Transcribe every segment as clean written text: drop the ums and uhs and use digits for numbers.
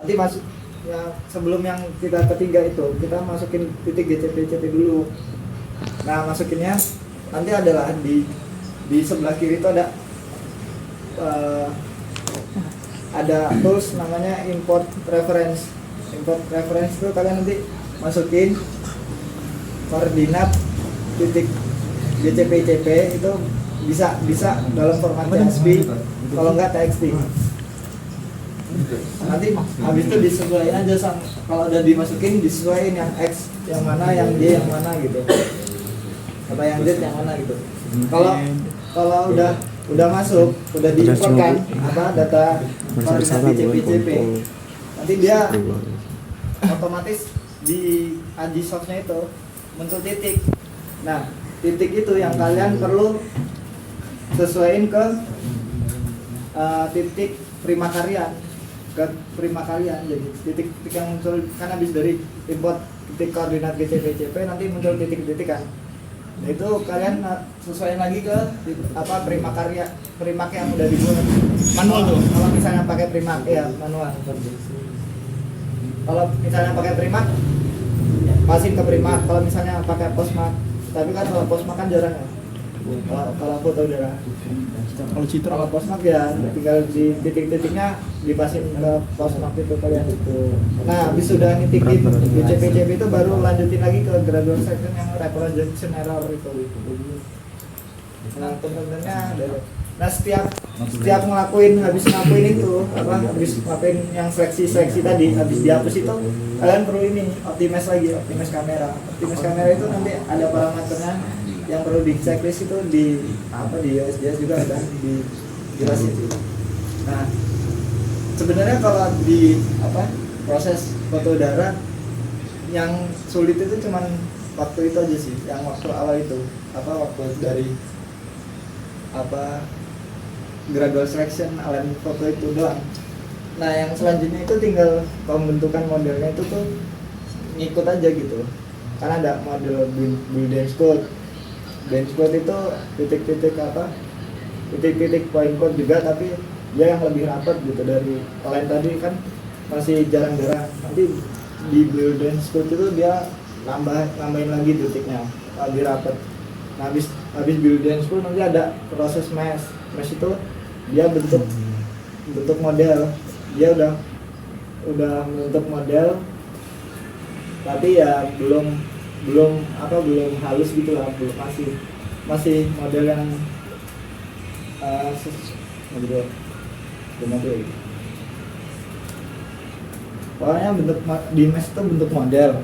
nanti masuk ya, sebelum yang kita ketiga itu kita masukin titik GCP dulu. Nah masukinnya nanti adalah di sebelah kiri itu ada tools namanya import reference. Import reference itu kalian nanti masukin koordinat titik GCP itu bisa dalam format JSP, kalau enggak TXT. Nanti habis itu disesuaikan aja sama, kalau udah dimasukin disesuaikan yang X yang mana, yang Y yang mana gitu, atau yang Z yang mana gitu. Kalau udah masuk, udah diimportkan data koordinat GCP, nanti dia otomatis di Agisoft-nya itu muncul titik. Nah titik itu yang kalian perlu sesuaiin ke titik prima kalian, jadi titik-titik yang muncul kan habis dari import titik koordinat GCP nanti muncul titik-titik kan. Nah, itu kalian sesuaiin lagi ke primak yang udah dibuat manual tuh. Kalau misalnya pakai primak ya manual. Kalau misalnya pakai primak masukin ke primak, kalau misalnya pakai postmark, tapi kan kalau postmark kan jarang ya. Kalau foto udara, kalau postmark ya tinggal di titik-titiknya dipasin ke postmark itu kalian itu. Nah habis sudah ngitikin GCP itu baru lanjutin lagi ke gradual section yang reproduction error itu. Nah teman-temannya nah setiap habis ngelakuin itu habis ngelakuin yang seleksi tadi, habis dihapus itu kalian perlu ini optimize kamera itu nanti ada parameternya yang perlu di checklist itu di USDS juga ada dijelasin. Nah sebenarnya kalau di proses foto udara yang sulit itu cuman waktu itu aja sih, yang waktu awal itu waktu dari gradual selection align foto itu doang. Nah yang selanjutnya itu tinggal pembentukan modelnya itu tuh ngikut aja gitu, karena ada model Boolean code. Bench code itu titik-titik point code juga, tapi dia yang lebih rapat gitu dari lain tadi kan masih jarang-jarang. Nanti di Boolean code itu dia nambahin lagi titiknya lebih rapat. Nah habis Boolean code nanti ada proses mesh itu dia bentuk model, dia udah membentuk model tapi ya belum halus gitu lah, masih model yang pokoknya bentuk di mesh itu bentuk model.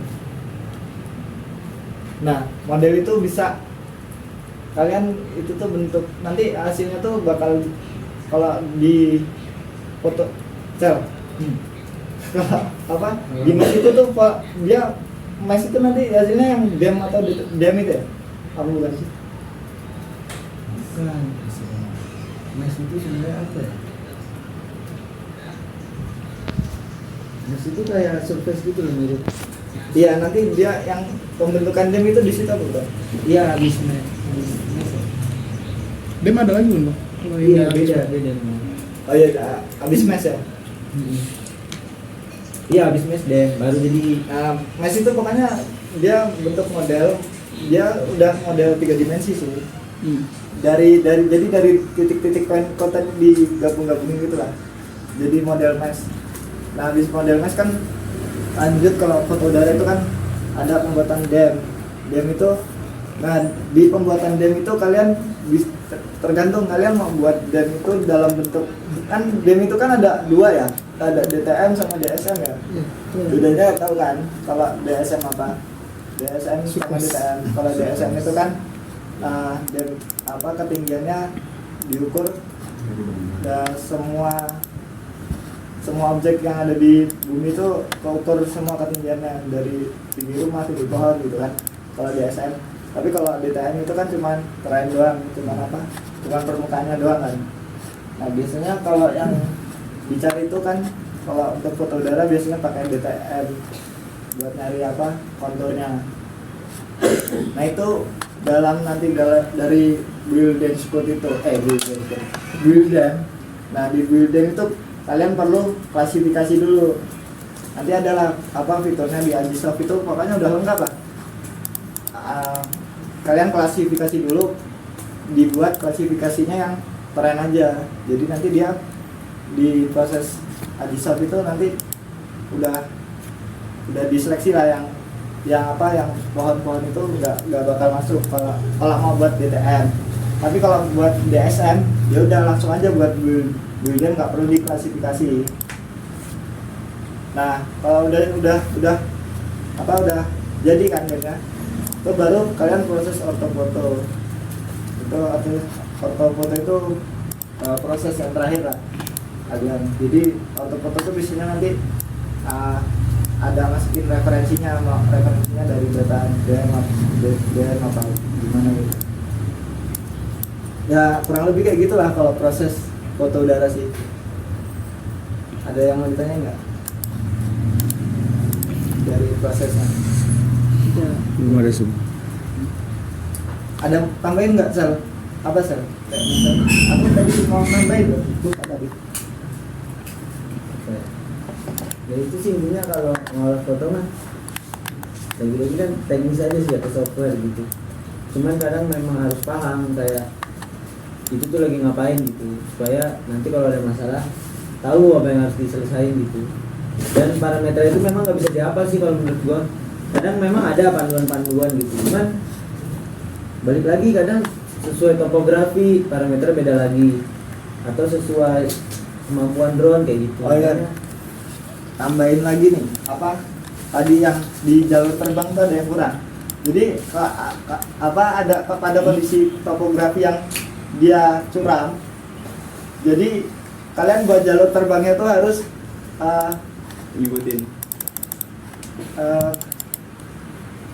Nah model itu bisa kalian itu tuh bentuk nanti hasilnya tuh bakal kalau di foto cel di mesh itu tuh dia mesh itu nanti hasilnya yang dem atau dem itu ya? Apa bukan sih? Bukan. Mesh itu sebenarnya apa ya? Mesh itu kayak surface gitu loh mirip. Iya, nanti dia yang pembentukan dem itu di situ apa bukan? Iya, habis mesh. Dem ada lagi belum? Iya, beda. Oh iya, habis mesh ya? Iya habis mesh dem baru jadi mesh itu pokoknya dia bentuk model, dia udah model 3 dimensi sih. Dari titik-titik konten digabung-gabungin gitu lah. Jadi model mesh. Nah habis model mesh kan lanjut kalau foto udara itu kan ada pembuatan dem itu. Nah di pembuatan dem itu kalian tergantung kalian mau buat dem itu dalam bentuk, kan dem itu kan ada dua ya, ada DTM sama DSM ya. Bedanya tahu kan kalau DSM apa? DSM sama DTM. Kalau DSM itu kan dem ketinggiannya diukur dan semua objek yang ada di bumi itu keukur semua ketinggiannya dari tinggi rumah, tinggi pohon gitu kan. Kalau DSM, tapi kalau DTM itu kan cuma terang doang, cuma permukaannya doang kan. Nah biasanya kalau yang dicari itu kan kalau untuk foto udara biasanya pakai DTM buat nyari konturnya. Nah itu dari Boolean code itu Boolean. Nah di Boolean itu kalian perlu klasifikasi dulu nanti adalah apa fiturnya di Agisoft itu pokoknya udah lengkap lah. Kalian klasifikasi dulu, dibuat klasifikasinya yang keren aja, jadi nanti dia di proses Agisoft itu nanti udah diseleksi lah yang pohon-pohon itu nggak bakal masuk kalau mau buat DTM. Tapi kalau buat DSM ya udah langsung aja buat buildnya, nggak perlu diklasifikasi. Nah kalau udah jadi kan ya, itu baru kalian proses ortofoto. Itu artinya ortofoto itu proses yang terakhir lah kalian. Jadi ortofoto itu biasanya nanti ada masukin referensinya dari data DM apa gimana gitu. Ya kurang lebih kayak gitulah kalau proses foto udara sih. Ada yang mau ditanya nggak dari prosesnya? Belum ada sih. Ada tambahin nggak Sel? Apa Sel? Kayak misal, aku tadi mau nambahin loh, lupa tadi. Ya itu sih intinya kalau ngolah foto mah lagi-lagi kan teknis aja sih atau software gitu. Cuman kadang memang harus paham kayak itu tuh lagi ngapain gitu, supaya nanti kalau ada masalah tahu apa yang harus diselesain gitu. Dan parameter itu memang nggak bisa dihafal sih kalau menurut gua. Kadang memang ada panduan-panduan gitu, cuman balik lagi kadang sesuai topografi parameter beda lagi, atau sesuai kemampuan drone kayak gitu. Oh iya, tambahin lagi nih apa tadi yang di jalur terbang tuh ada yang kurang. Jadi ada pada kondisi topografi yang dia curam, jadi kalian buat jalur terbangnya tuh harus ngikutin.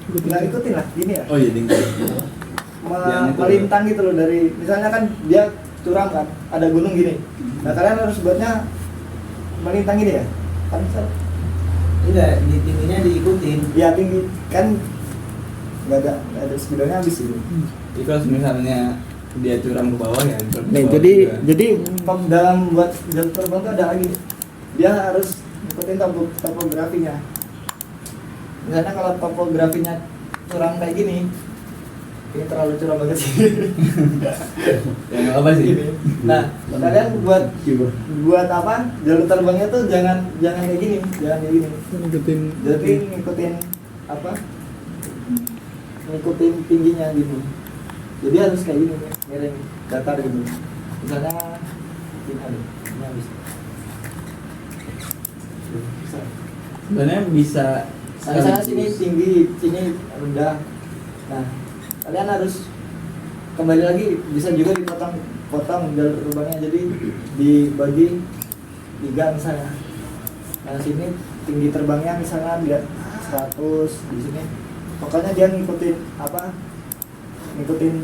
Nggak ikutin lah gini ya, Oh iya, tinggal. melintang gitu loh, dari misalnya kan dia curam kan, ada gunung gini, nah kalian harus buatnya melintang gini ya kan. Enggak, di tingginya diikutin. Ya tinggi kan, nggak ada speedonya habis itu. Jadi kalau misalnya dia curam ke bawah ya. Nih jadi dalam buat jalur terbang tuh ada lagi, dia harus ikutin topografinya. Misalnya kalau topografinya curam kayak gini, ini terlalu curam banget sih. Ya nggak apa sih. Nah kalian buat apa jalur terbangnya tuh jangan kayak gini, jadi ngikutin apa, ngikutin tingginya gitu. Jadi harus kayak gini, miring datar gitu. Misalnya ini habis. Sebenarnya bisa Misalnya sini tinggi, sini rendah. Nah, kalian harus kembali lagi, bisa juga dipotong jalur terbangnya, jadi dibagi 3 misalnya. Nah, sini tinggi terbangnya misalnya dia 100, di sini. Pokoknya dia ngikutin apa? Ngikutin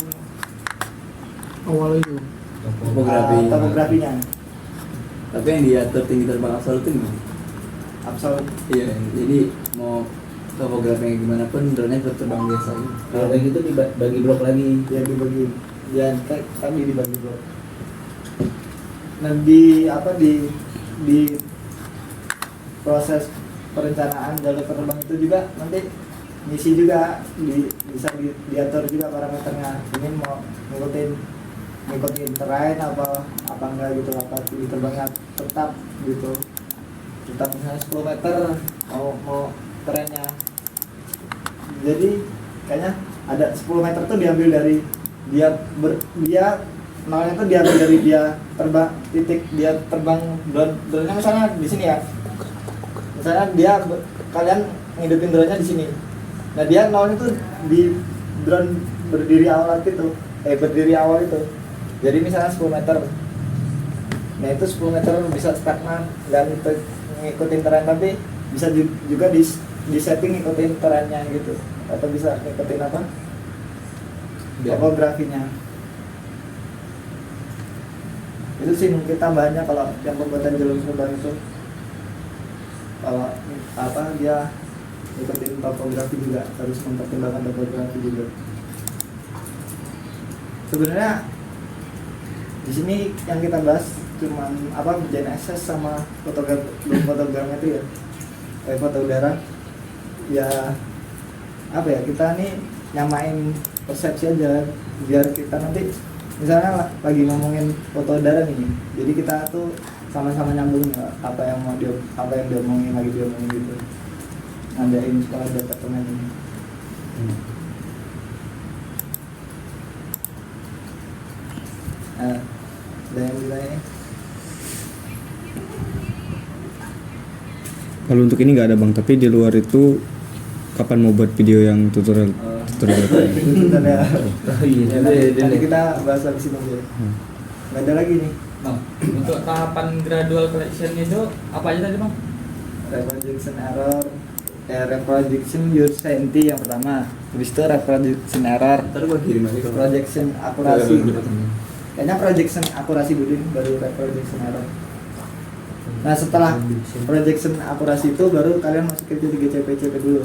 Awal itu. topografinya. Tapi yang diatur tinggi terbang absolut itu gimana? Absolut. Iya, jadi mau topografinya gimana pun drone-nya tetap terbang biasa. Kalau kayak gitu dibagi blok lagi. Dia dibagi, dia tadi dibagi blok. Nah di proses perencanaan jalur terbang itu juga nanti misi juga bisa diatur juga parameternya. Ini mau ngikutin terrain apa enggak gitu, apa tinggi terbangnya tetap gitu, tetap misalnya 10 meter mau trennya. Jadi kayaknya ada 10 meter tuh diambil dari dia nolnya tuh diambil dari dia terbang, titik dia terbang drone-nya misalnya di sini ya. Misalnya kalian ngidupin drone-nya di sini. Nah, dia nolnya tuh di drone berdiri awal itu. Jadi misalnya 10 meter. Nah, itu 10 meter bisa stagnan dan ngikutin tren, tapi bisa juga di setting ngikutin trennya gitu, atau bisa ngikutin apa topografinya. Itu sih mungkin tambahannya kalau yang pembuatan jalur terbang itu, kalau apa dia ngikutin topografi juga, harus mempertimbangkan topografi juga. Sebenarnya di sini yang kita bahas cuman apa GNSS sama fotogrameter ya. foto udara ya apa ya, kita nih nyamain persepsi aja biar kita nanti misalnya lagi ngomongin foto udara nih, jadi kita tuh sama-sama nyambung ya, apa yang diomongin lagi diomongin gitu, ngandain sekolah departemen ini. Ada yang ditanya? Kalau untuk ini nggak ada bang, tapi di luar itu kapan mau buat video yang tutorial? Tutorial apa ya? Itu tanda. Oh iya, Nanti kita bahas habis itu aja. Nggak ada lagi nih. Bang, untuk tahapan gradual collection itu apa aja tadi bang? Reproduction error, reproduction uncertainty yang pertama. Habis itu reproduction error, Ntar gua kirim aja kalau projection akurasi. Kayaknya projection akurasi dulu baru reproduction error. Nah setelah projection akurasi itu baru kalian masuk ke titik CP dulu.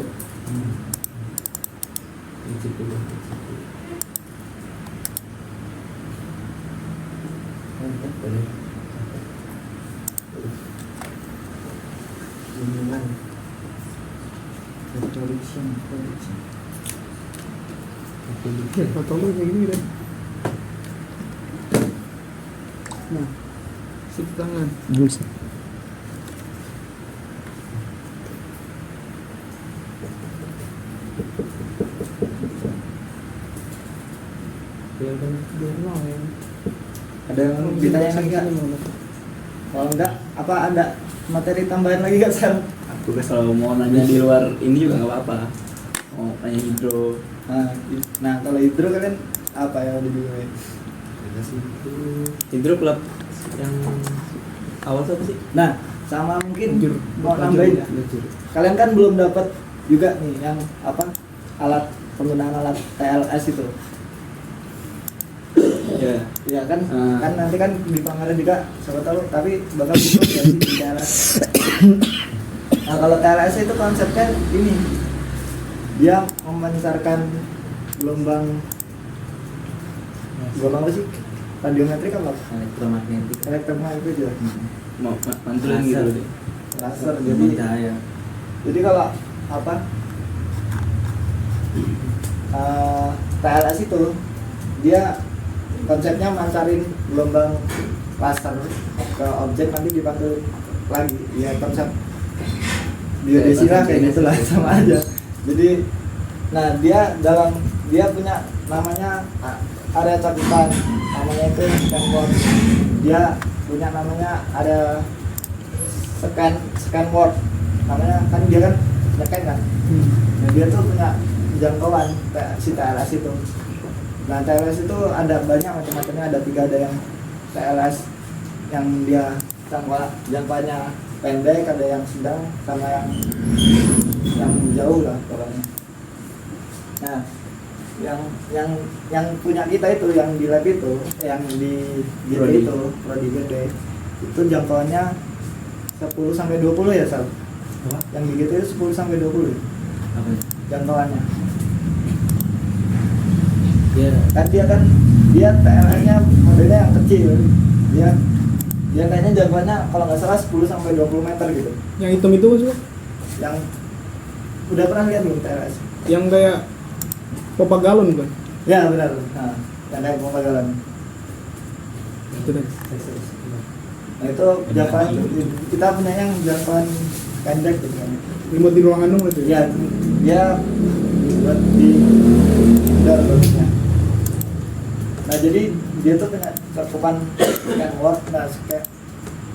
Foto lu kayak gini deh. Nah, sip tangan. Bisa. Ada yang ditanya lagi nggak? Kalau enggak, apa ada materi tambahan lagi nggak Sal? aku selalu mau nanya di luar ini juga nggak apa-apa. Mau nanya hidro. Nah kalau hidro kalian apa yang udah bingung? Hidro klub yang awal tuh apa sih? Nah sama mungkin mau nambahin ya. Kalian kan belum dapat juga nih yang apa alat penggunaan alat TLS itu. Ya. Iya kan, kan nanti kan di pameran juga siapa tahu, tapi bakal butuh ya sih di TLS. Nah kalau TLS itu konsepnya ini, dia memancarkan gelombang apa sih? Radiometrik apa? Elektromagnetik juga. Mau mantulin gitu deh. Laser Jadi cahaya. jadi kalau apa TLS itu dia konsepnya mancarin gelombang laser ke objek nanti dipantul lagi ya, konsep biodesi lah kayak gitulah sama aja. Jadi nah dia punya namanya area cakupan, namanya itu scan word. Dia punya namanya ada scan word, namanya kan dia kan nyekan kan. Nah, dia tuh punya jangkauan si TLS itu. Nah TLS itu ada banyak macam-macamnya, ada 3, ada yang TLS yang dia jangkauannya pendek, ada yang sedang, sama yang jauh lah pokoknya. Nah yang punya kita itu, yang di lab itu, yang di GD itu, prodi GD itu jangkauannya 10 sampai 20 ya Sal? Yang di GD itu 10 sampai 20 ya? Apa? Jangkauannya. Iya. Kan dia TLS-nya modelnya yang kecil. Dia kayaknya jangkauannya kalau nggak salah 10 sampai 20 meter gitu. Yang hitam itu maksudnya? Yang udah pernah lihat belum TLS? Yang kayak pompa galon kan? Ya benar. Nah, yang kayak pompa galon. Itu deh. Nah itu jangkauan kita punya yang jangkauan pendek gitu kan. Remote di ruangan dong itu. Ya dia buat di luar bagusnya. Nah jadi dia tuh punya cakupan scan word. Nah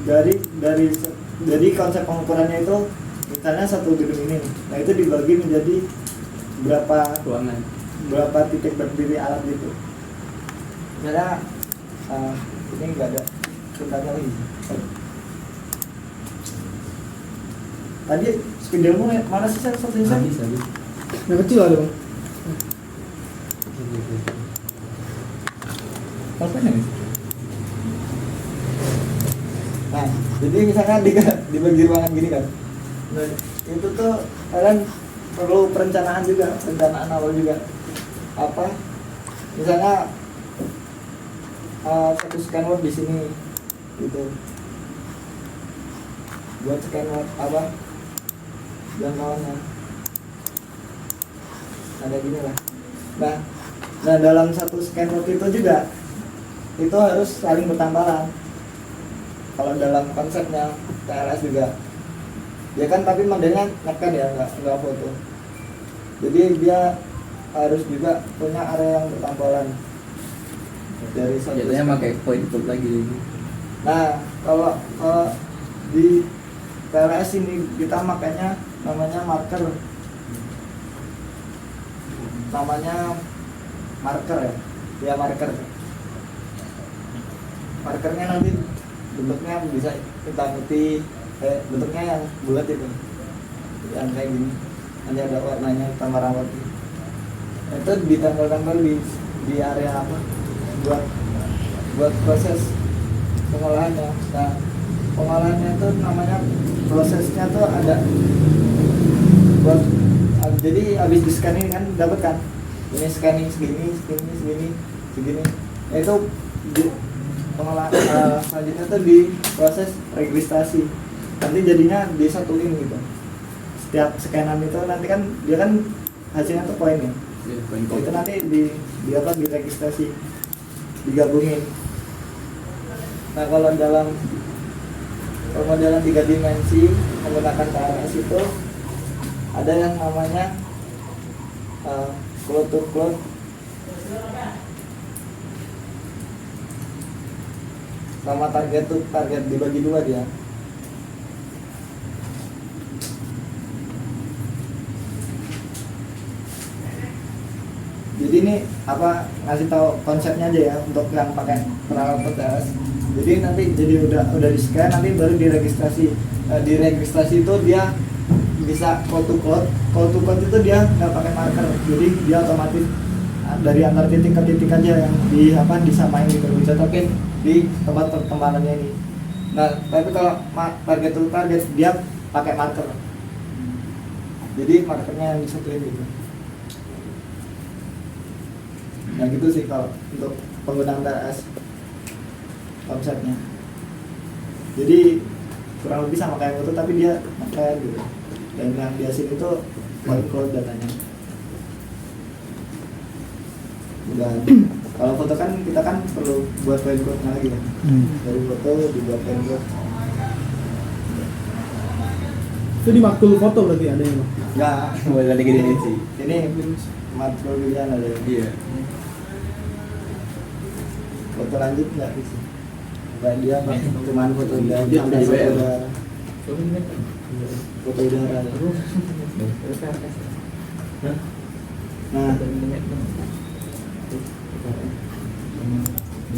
dari konsep pengukurannya itu misalnya satu gedung ini, nah itu dibagi menjadi berapa titik berdiri alat gitu. Misalnya ini nggak ada tentangnya lagi. Tadi spidolmu mana sih saya satu saya? Habis. Yang kecil ada bang. Apa nih? Nah, jadi misalnya dibagi ruangan gini kan. Nah, itu tuh kalian perlu perencanaan juga, perencanaan awal juga. Apa? Misalnya satu scan word di sini, gitu. Buat scan word apa? jangkauannya. Ada gini lah. Nah dalam satu scanner itu juga itu harus saling bertambalan. Kalau dalam konsepnya TLS juga, ya kan, tapi modelnya neken ya, nggak foto. Jadi dia harus juga punya area yang bertambalan dari satu. Jatuhnya pakai point cloud lagi. Nah kalau di TLS ini kita makanya namanya marker ya, markernya nanti bentuknya bisa hitam putih, bentuknya yang bulat itu, yang kayak gini, nanti ada warnanya hitam merah putih. Itu ditempel-tempel di area apa, buat proses pengolahannya. Nah pengolahannya itu namanya, prosesnya tuh ada buat, jadi habis di scanning kan dapat kan ini scanning segini. Nah, itu pengolahan selanjutnya tuh di proses registrasi, nanti jadinya disatuin gitu. Setiap scanan itu nanti kan dia kan hasilnya tuh poin ya, Point cloud. itu nanti di apa, diregistrasi, digabungin. Nah kalau dalam pemodelan 3 dimensi menggunakan TLS itu ada yang namanya cloud to cloud, sama target to target, dibagi dua dia. Jadi ini apa, ngasih tahu konsepnya aja ya untuk yang pakai peralatan TLS. Jadi nanti jadi udah di scan, nanti baru diregistrasi. Diregistrasi itu dia bisa call to cloud itu dia nggak pakai marker, jadi dia otomatis dari antar titik ke titik aja yang disamain gitu, dicocokin di tempat perkembangannya ini. Nah tapi kalau target to target dia pakai marker, jadi markernya yang disatuin gitu. Nah gitu sih kalau untuk penggunaan TLS konsepnya. Jadi kurang lebih sama kayak foto, tapi dia kayak gitu. Dan yang di hasil itu point cloud datanya. Dan kalau foto kan kita kan perlu buat point cloud lagi ya. Dari foto dibuat point cloud. Itu di makul foto berarti ada yang Enggak, Boleh lagi dimensi. ini matkul pilihan ada ya. Iya. Foto lanjut enggak sih? Kayak dia cuman foto dia Dia sampai di foto WL. udara. Foto udara.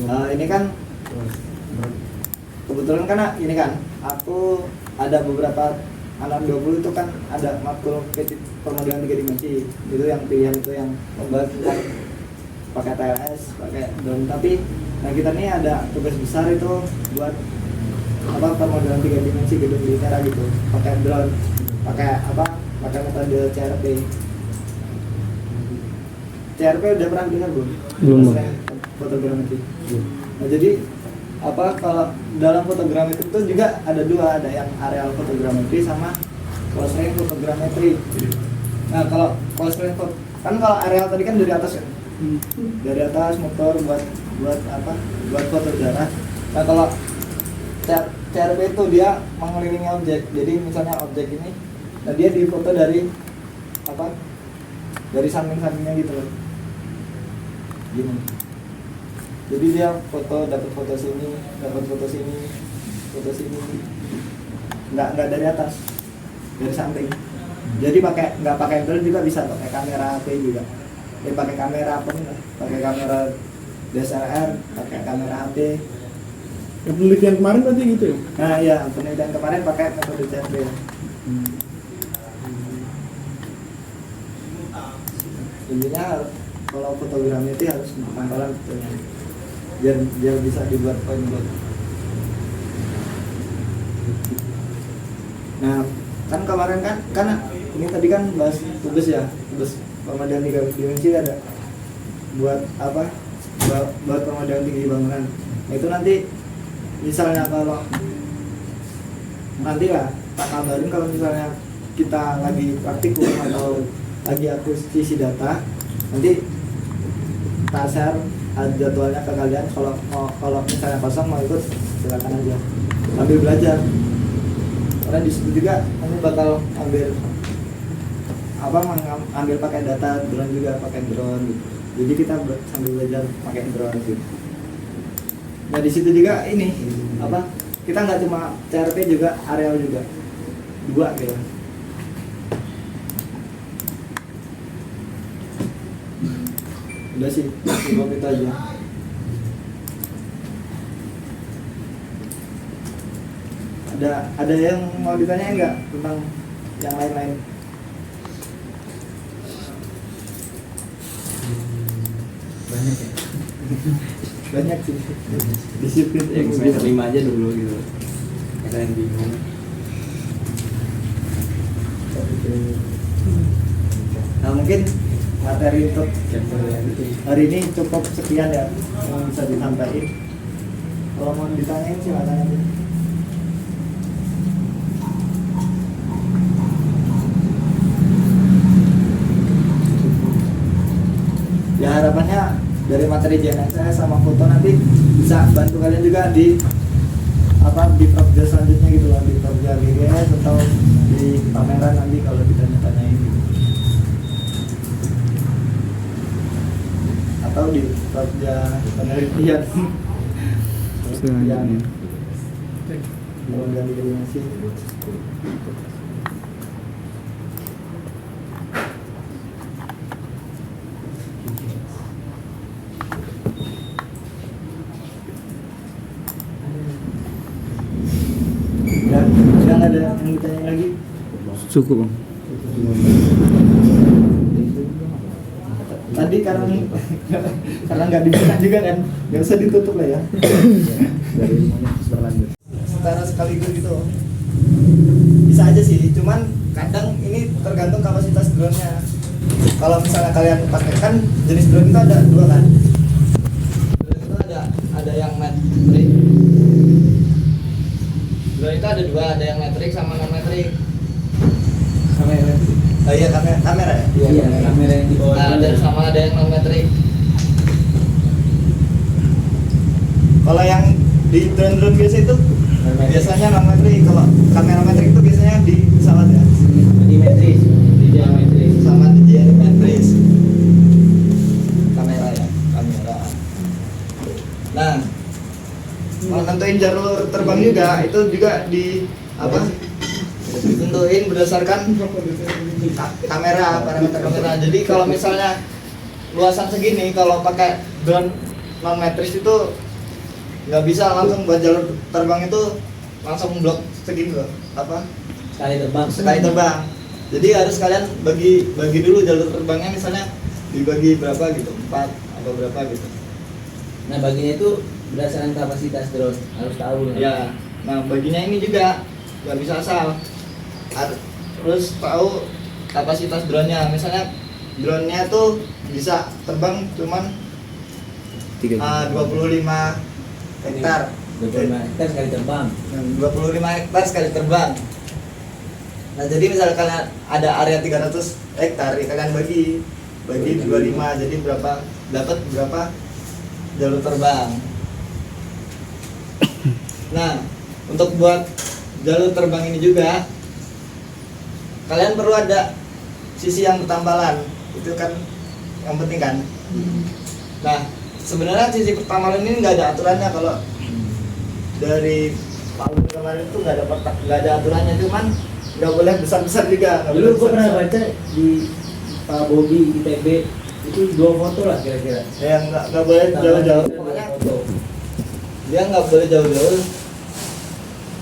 Nah, ini kan kebetulan kan ini kan aku ada beberapa anak 20 itu kan ada matkul pemodelan 3 dimensi, itu yang pilihan itu yang membahas tentang pakai TLS, pakai drone. Tapi nah kita nih ada tugas besar itu buat apa, pemodelan 3 dimensi gedung militer gitu, pakai drone, pakai metode CRP. CRP udah pernah dengar belum? Belum, Bang. Fotogrametri. Nah jadi apa, kalau dalam fotogrametri itu juga ada dua, ada yang areal fotogrametri sama close range fotogrametri. Nah kalau close range kan kalau areal tadi kan dari atas ya, dari atas motor buat apa, buat foto udara. Nah kalau CRP itu dia mengelilingi objek, jadi misalnya objek ini, nah dia difoto dari apa, dari samping-sampingnya gitu loh, gini. Jadi dia dapat foto sini, nggak dari atas, dari samping. Jadi nggak pakai drone juga bisa, pakai kamera HP juga. Pakai kamera apa nih? Pakai kamera DSLR, pakai kamera HP. yang penelitian kemarin berarti gitu ya? Nah iya, penelitian kemarin pakai metode CRP. Intinya kalau fotogrametri harus penangkalan betulnya, biar bisa dibuat point cloud. Nah kan kemarin kan ini tadi kan bahas tugas ya, tugas pemodelan 3 dimensi ada buat apa, buat pemodelan tinggi bangunan. Nah itu nanti misalnya kalau nanti lah tak kabarin kalau misalnya kita lagi praktikum atau lagi akuisisi data, nanti tak share jadwalnya ke kalian. Kalau misalnya kosong mau ikut silakan aja sambil belajar, karena di situ juga kamu bakal ambil ambil pakai data drone juga, pakai drone gitu. Jadi kita sambil belajar pakai drone gitu. Nah di situ juga ini kita nggak cuma CRP juga, areal juga dua gitu. Udah sih, cukup itu aja. Ada yang mau ditanya nggak tentang yang lain-lain? Banyak ya. Banyak sih. Disiplin Yang semester 5 aja dulu gitu. Kita yang bingung. Nah mungkin materi untuk hari ini cukup sekian ya yang bisa disampaikan. Kalau mau ditanyain silakan aja. Ya harapannya dari materi JNN saya sama foto nanti bisa bantu kalian juga di di Prokja selanjutnya gitu loh, di Prokja GGS atau di pameran nanti kalau ditanya-tanyain gitu. Atau di Prokja penelitian Selanjutnya. belum ganti dan ada yang ditanya lagi. Cukup Bang. Tadi karena nggak dibuka juga kan, nggak usah ditutup lah ya. Setara sekaligus gitu. Bisa aja sih, cuman kadang ini tergantung kapasitas drone-nya. Kalau misalnya kalian pakai, kan jenis drone itu ada dua kan. Drone itu ada yang metrik. Drone itu ada dua, ada yang metrik sama non metrik. Kamera. Oh iya kamera ya. Iya, kamera yang di bawah. Nah, ada yang non metrik. Kalau yang di drone biasa itu biasanya non metrik. Kalau kamera metrik itu biasanya di pesawat ya. Dimetris, di diametris. Sama di diametris. Kamera ya, kamera. Nah, mau nentuin jalur terbang juga itu juga di ditentuin berdasarkan kamera, parameter kamera. Jadi kalau misalnya luasan segini, kalau pakai drone non metris itu nggak bisa langsung buat jalur terbang itu langsung blok segini loh, sekali terbang. Jadi harus kalian bagi dulu jalur terbangnya, misalnya dibagi berapa gitu, 4 atau berapa gitu. Nah, baginya itu berdasarkan kapasitas drone, harus tahu. Ya, nah baginya ini juga nggak bisa asal. Terus tahu kapasitas drone-nya. Misalnya drone-nya tuh bisa terbang cuman 25 hektar. 25 hektar sekali terbang. 25 hektar sekali terbang. Nah, jadi misalnya kalian ada area 300 hektar, ya kalian bagi 25, jadi dapat berapa jalur terbang. Nah, untuk buat jalur terbang ini juga kalian perlu ada sisi yang bertambalan, itu kan yang penting kan. Nah, sebenarnya sisi pertambalan ini nggak ada aturannya. Kalau dari Palu kemarin itu nggak ada aturannya, cuman nggak boleh besar juga. Dulu gua pernah baca di Pak Bobi ITB itu 2 foto lah kira-kira. Ya nggak boleh jauh-jauh. Pokoknya dia nggak boleh jauh-jauh,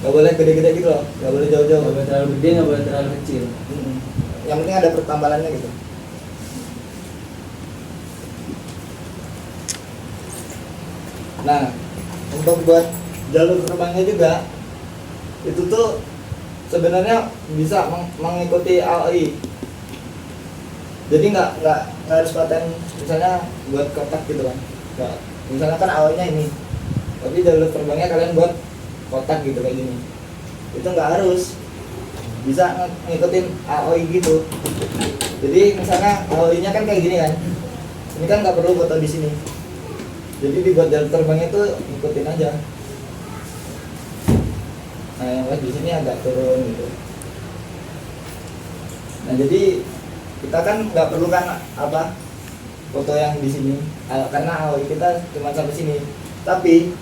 nggak boleh gede-gede gitu loh, nggak boleh jauh-jauh. Nggak boleh terlalu gede, nggak boleh terlalu kecil. Yang penting ada pertambalannya gitu. Nah, untuk buat jalur terbangnya juga itu tuh sebenarnya bisa mengikuti AOI. Jadi nggak harus paten misalnya buat kotak gitu kan. Nggak. Misalnya kan AOI-nya ini, tapi jalur terbangnya kalian buat kotak gitu kayak gini. Itu nggak harus. bisa ngikutin AOI gitu. Jadi misalnya AOI-nya kan kayak gini kan, ini kan nggak perlu foto di sini. Jadi dibuat jalur terbangnya itu ikutin aja. Nah yang di sini agak turun gitu. Nah jadi kita kan nggak perlu kan apa foto yang di sini karena AOI kita cuma sampai sini. Tapi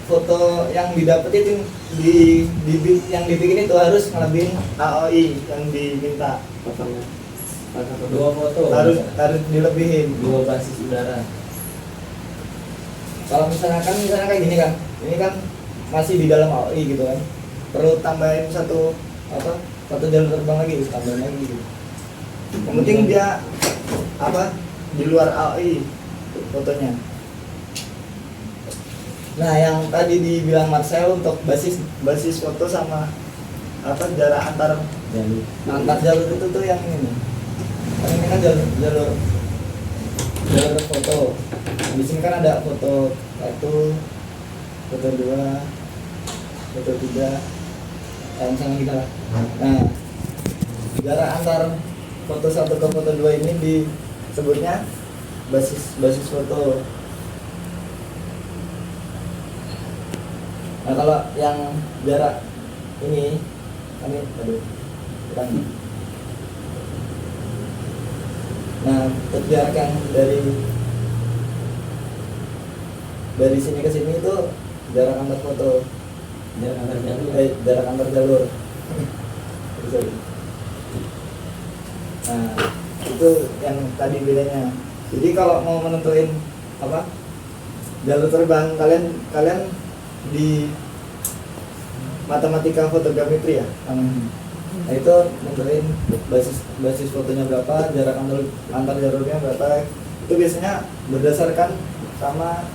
foto yang didapetin yang dibikin itu harus ngelebihin AOI yang diminta. Dua foto Harus dilebihin. dua basis udara. Kalau misalnya kayak gini kan, ini kan masih di dalam AOI gitu kan, perlu tambahin satu jalur terbang lagi, tambahin lagi gitu. Yang penting dia apa di luar AOI fotonya. Nah yang tadi dibilang Marcel untuk basis foto sama jarak antar jalur itu tuh yang ini nih. Kan ini kan jalur foto. Di sini kan ada foto 1, foto 2, foto 3, misalnya gitu lah. Nah, jarak antar foto 1 ke foto 2 ini disebutnya basis foto. Nah, kalau yang jarak ini nah, untuk jarak yang dari sini ke sini itu jarak antar foto, jarak antar jalur. Nah, itu yang tadi bedanya. Jadi kalau mau menentuin jalur terbang, kalian di matematika fotogrametri ya. Nah, itu nentuin basis fotonya berapa, jarak antar jalurnya berapa. Itu biasanya berdasarkan sama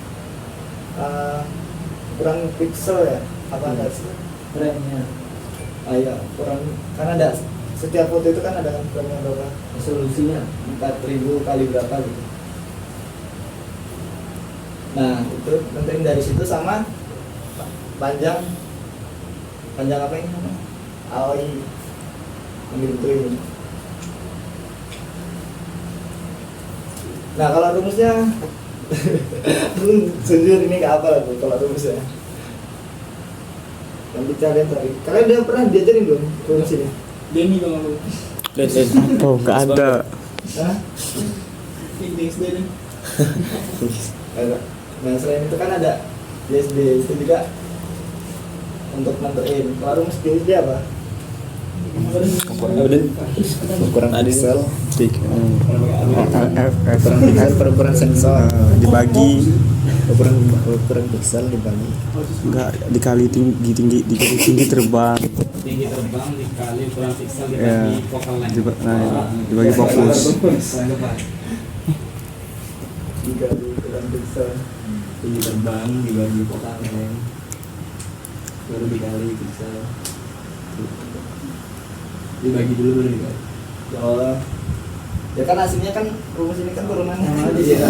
ukuran pixel ya, enggak sih? Frame-nya, Iya, ukuran, karena ada setiap foto itu kan ada ukurannya berapa, resolusinya 4000 kali berapa gitu. Nah itu nentuin dari situ sama panjang apa ini AOI yang ditentuin. Nah kalau rumusnya sejujur ini gak apa lah tuh kalau rumusnya. Nanti kalian cari. Kalian udah pernah diajarin belum rumus ini? Denny kalau lu. Oh, nggak ada. Hah? Ini SD nih. Ada. Nah selain itu kan ada DSD itu juga untuk nentuin. Kalau rumus DSD apa? Ukuran pixel Ukuran sensor dibagi ukuran pixel dibagi. enggak dikali tinggi terbang. Tinggi terbang dikali ukuran pixel Ya, dibagi focal length. dibagi fokus. Dibagi ukuran pixel. Tinggi terbang dibagi focal length baru dikali pixel. Dibagi dulu baru dikali. Oh, ya kan hasilnya kan rumus ini kan turunannya Sama aja.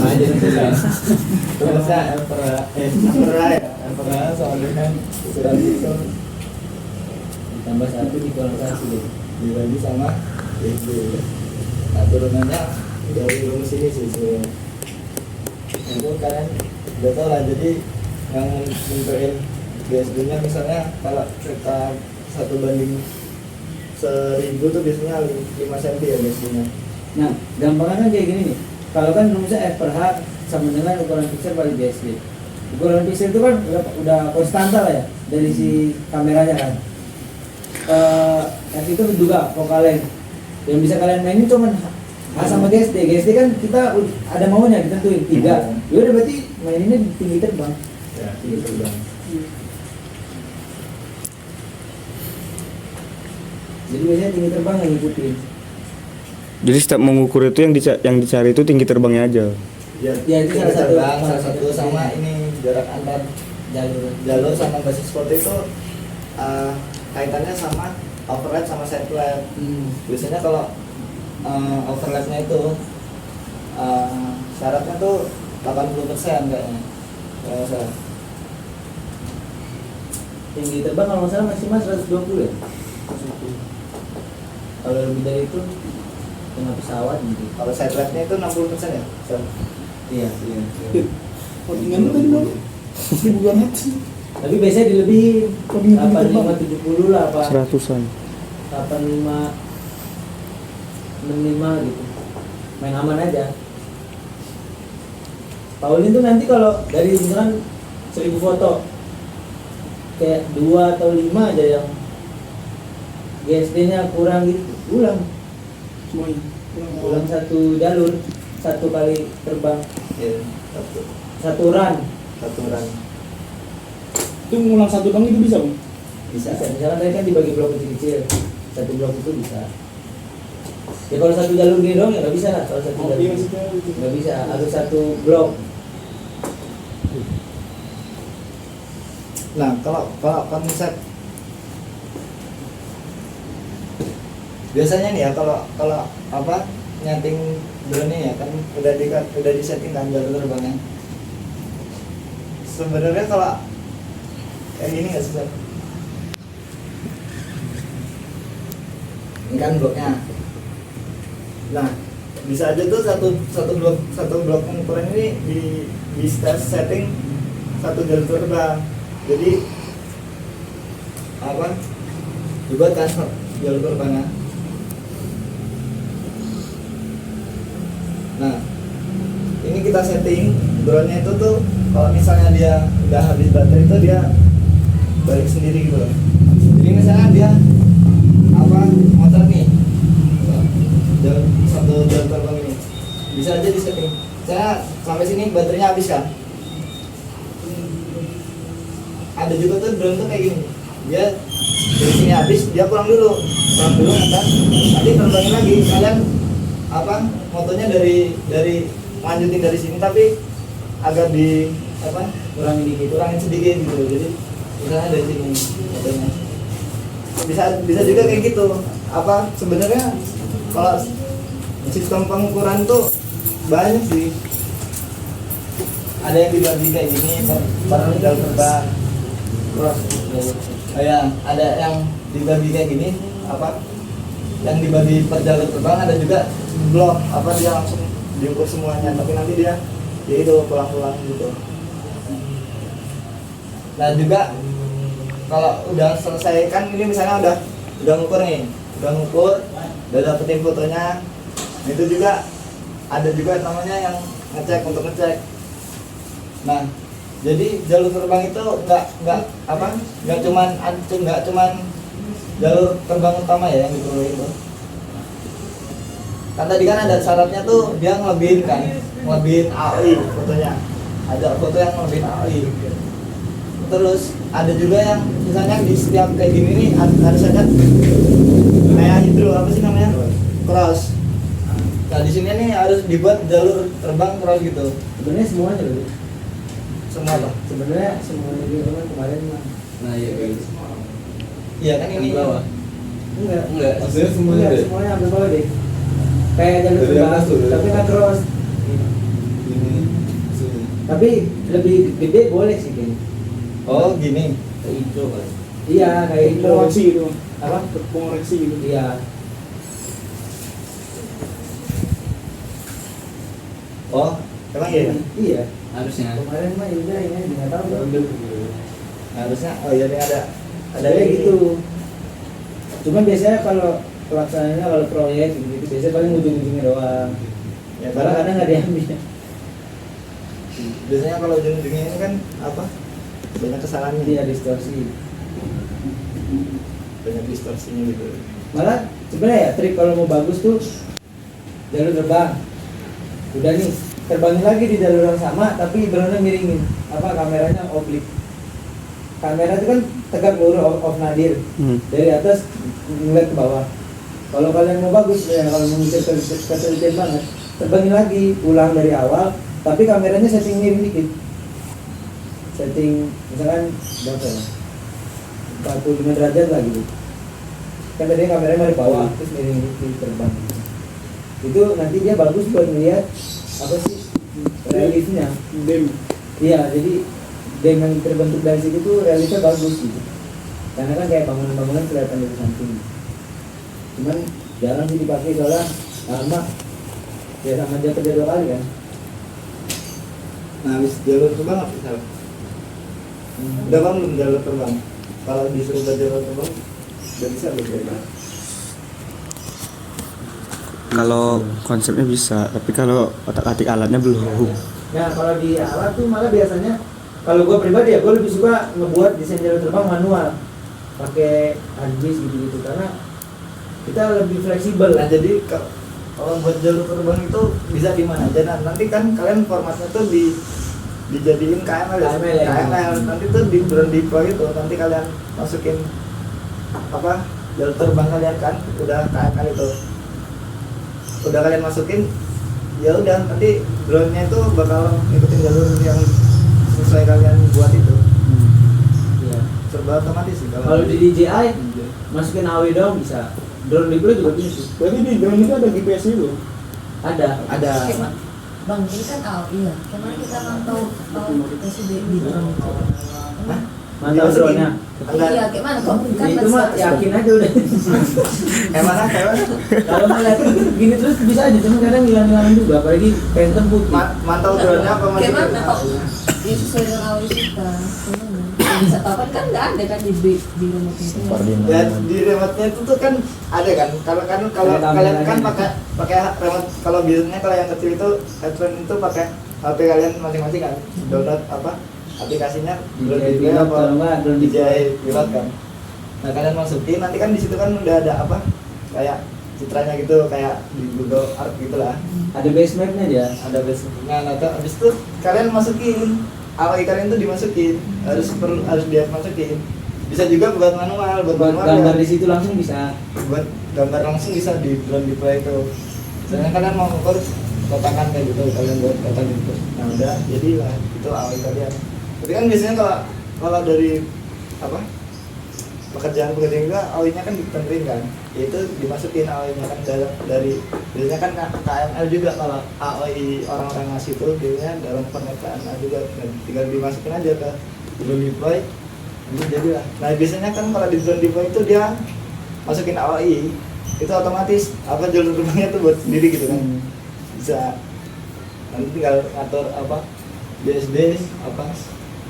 rumusnya L per A L per A sama dengan ukuran pixel ditambah 1 dikurangi 1 dibagi sama DSD. Nah turunannya dari rumus ini sih sebenarnya. Itu kalian udah tau lah, jadi yang nentuin DSD nya misalnya kalau kita 1:1000 tuh biasanya 5 cm ya DSD nya. Nah, gampangannya kayak gini nih. Kalau kan rumusnya F per H sama dengan ukuran pixel kali DSD. Ukuran pixel itu kan udah konstanta lah ya dari si kameranya kan. F itu juga focal length. Yang bisa kalian mainin cuma H sama GSD. GSD kan kita ada maunya ditentuin 3. Ya udah berarti maininnya di tinggi terbang. Ya, tinggi terbang. Jadi biasanya tinggi terbang yang ngikutin. Jadi setiap mengukur itu yang dicari itu tinggi terbangnya aja. Ya, Ya, itu tinggi salah satu- terbang, salah satu sama ini jarak antar jalur sama basis foto itu kaitannya sama overlap sama side lap. Biasanya kalau overlapnya itu syaratnya tuh 80% kayaknya kalau nggak salah. Tinggi terbang kalau nggak salah maksimal 120 ya. Kalau lebih dari itu tengah pesawat gitu. Kalau side rate-nya itu 60% ya? Iya. Codingan tadi bang 1.200. Tapi biasanya dilebihin. Codingan tinggi terbang. 85 70 lah apa? 100-an. 85 65 gitu. Main aman aja. Paulin tuh nanti kalau dari misalkan 1000 foto kayak 2 atau 5 aja yang GSD-nya kurang gitu, ulang Semuanya. ulang satu jalur, satu kali terbang, Iya, satu run. satu run. Itu ngulang satu dong itu bisa bang? Bisa. Misalkan tadi kan dibagi blok kecil-kecil, satu blok itu bisa. Ya kalau satu jalur gini dong ya nggak bisa lah, kalau satu Oh, jalur iya maksudnya itu. nggak bisa, harus satu blok. Nah, kalau konsep biasanya nih ya, kalau apa nyeting drone ya kan udah disetting kan jalur terbangnya. Sebenarnya kalau kayak gini nggak susah. Ini kan bloknya. Nah, bisa aja tuh satu blok pengukuran ini di setting satu jalur terbang. Jadi apa? Dibuat kan jalur terbangnya. Nah, ini kita setting drone-nya itu tuh kalau misalnya dia udah habis baterai itu dia balik sendiri gitu loh. Jadi misalnya dia apa motor nih satu jalur terbang ini bisa aja di setting. Saya sampai sini baterainya habis kan. Ada juga tuh drone tuh kayak gini. Dia dari sini habis, dia pulang dulu kan. Nanti terbangin lagi. Kalian apa motonya dari lanjutin dari sini tapi agak di apa kurangin sedikit gitu. Jadi misalnya dari sini motonya. Bisa juga kayak gitu. Apa sebenarnya kalau sistem pengukuran tuh banyak sih. Ada yang dibagi kayak gini per jalur terbang. Terus ya ada yang dibagi kayak gini apa? Yang dibagi per jalur terbang, ada juga blok apa dia langsung diukur semuanya, tapi nanti dia ya itu pulang-pulang gitu. Nah juga kalau udah selesai kan ini misalnya udah ngukur nih, udah dapetin fotonya. Nah, itu juga ada juga namanya yang ngecek. Nah, jadi jalur terbang itu nggak cuman jalur terbang utama ya yang diperlukan itu. Kan tadi kan ada syaratnya tuh dia ngelebihin AOI fotonya. Ada foto yang ngelebihin AOI. Terus ada juga yang misalnya di setiap kayak gini nih harus ada kayak hidro apa sih namanya? Cross. Nah di sini nih harus dibuat jalur terbang cross gitu. Sebenarnya semuanya loh. Semua apa? Sebenarnya semuanya juga kan kemarin mah. Nah iya kayak gitu. Iya kan ini bawah. Enggak. Maksudnya semuanya Enggak, deh. semuanya ambil bawah deh. Kayak jalur Dari terbang, atas tuh, dari tapi atas. nggak cross. Ini sini. Tapi lebih gede boleh sih kayaknya. Oh gini. Kayak hijau kali. Iya kayak itu. Pengoreksi gitu bang. Apa? Pengoreksi gitu. Iya. Oh emang iya. Iya. Harusnya. Kemarin mah ini nggak tahu. Harusnya oh iya nih ada Kayak gitu. Cuman biasanya kalau pelaksanaannya kalau proyek gitu, biasanya paling ujung-ujungnya doang. Ya Malah kadang nggak diambil. biasanya kalau ujung-ujungnya ini kan apa? Banyak kesalahannya. Dia distorsi. Banyak distorsinya gitu. Malah sebenarnya ya trik kalau mau bagus tuh jalur terbang. Udah nih terbangin lagi di jalur yang sama tapi benar-benar miringin apa kameranya oblik. Kamera itu kan tegak lurus off nadir. Dari atas ngeliat ke bawah. Kalau kalian mau bagus ya kalau mau mikir ketelitian banget, terbangin lagi ulang dari awal tapi kameranya setting miring dikit. Setting misalkan berapa ya? 45 derajat lah gitu. Kan tadi kameranya dari bawah terus miring dikit terbang. Itu nanti dia bagus buat melihat apa sih reliefnya. Dem. Iya, jadi dengan terbentuk dari situ tuh reliefnya bagus gitu. karena kan kayak bangunan-bangunan kelihatan dari samping. Cuman jarang sih dipakai soalnya lama ya sama aja kerja 2 kali kan. Nah, habis jalur terbang apa misalnya? Udah bang belum jalur terbang? Kalau disuruh buat jalur terbang, udah bisa belum kira-kira? Kalau konsepnya bisa, tapi kalau otak-atik alatnya belum. Nah kalau di alat tuh malah biasanya kalau gue pribadi ya gue lebih suka ngebuat desain jalur terbang manual pakai harddisk gitu karena kita lebih fleksibel. Nah, jadi kalau buat jalur terbang itu bisa di mana aja. Nah, nanti kan kalian formatnya tuh dijadiin KML ya. KML ya. KML nanti tuh di drone deploy itu nanti kalian masukin apa jalur terbang kalian kan udah KML itu. Udah kalian masukin ya udah nanti drone-nya itu bakal ngikutin jalur yang sesuai kalian buat itu. Iya. Serba otomatis sih Kalau di DJI masukin AW dong bisa. Drone deploy juga bisa. Berarti di drone itu ada GPS-nya loh. Ada. Bang, ini kan iya. Kemarin kita mantau PSBB di drone. Hah? Mantap drone-nya. Iya, kayak mana kok? Kan Itu mah yakin aja udah. kayak mana? Kalau ngeliat gini terus bisa aja, cuma kadang hilang-hilangan juga, apalagi phantom putih. Mantau drone-nya apa Kayak mana kok? Ya sesuai dengan awal kita. Gimana? Bisa tahu kan nggak ada kan di remote itu. Ya di remote-nya itu tuh kan ada kan. Kalau Ada kalian kan kameranya. pakai remote, kalau biasanya kalau yang kecil itu headphone itu pakai HP kalian masing-masing kan. Download apa? Aplikasinya drone DJI deploy Pilot, apa kalau nggak drone DJI Pilot kan. Nah, kalian masukin nanti kan di situ kan udah ada apa? Kayak citranya gitu kayak di Google Art gitu lah. Ada base map-nya dia. Ada basicnya. Nah, habis itu kalian masukin API kalian tuh dimasukin harus dia masukin. Bisa juga buat manual, buat manual Gambar ya. di situ langsung bisa. Buat gambar langsung bisa di drone deploy itu. Misalnya kalian mau ngukur kotakan kayak gitu, kalian buat kotak gitu. Nah, udah jadilah itu API kalian. Tapi kan biasanya kalau dari apa? Pekerjaan juga AWI-nya kan ditentuin kan. Itu dimasukin AWI-nya kan dari biasanya kan KML juga kalau AWI orang-orang ngasih itu biasanya dalam format KML juga. Nah, tinggal dimasukin aja ke drone deploy. Ini jadilah. Nah, biasanya kan kalau di drone deploy itu dia masukin AWI itu otomatis apa jalur terbangnya tuh buat sendiri gitu kan. Bisa nanti tinggal ngatur apa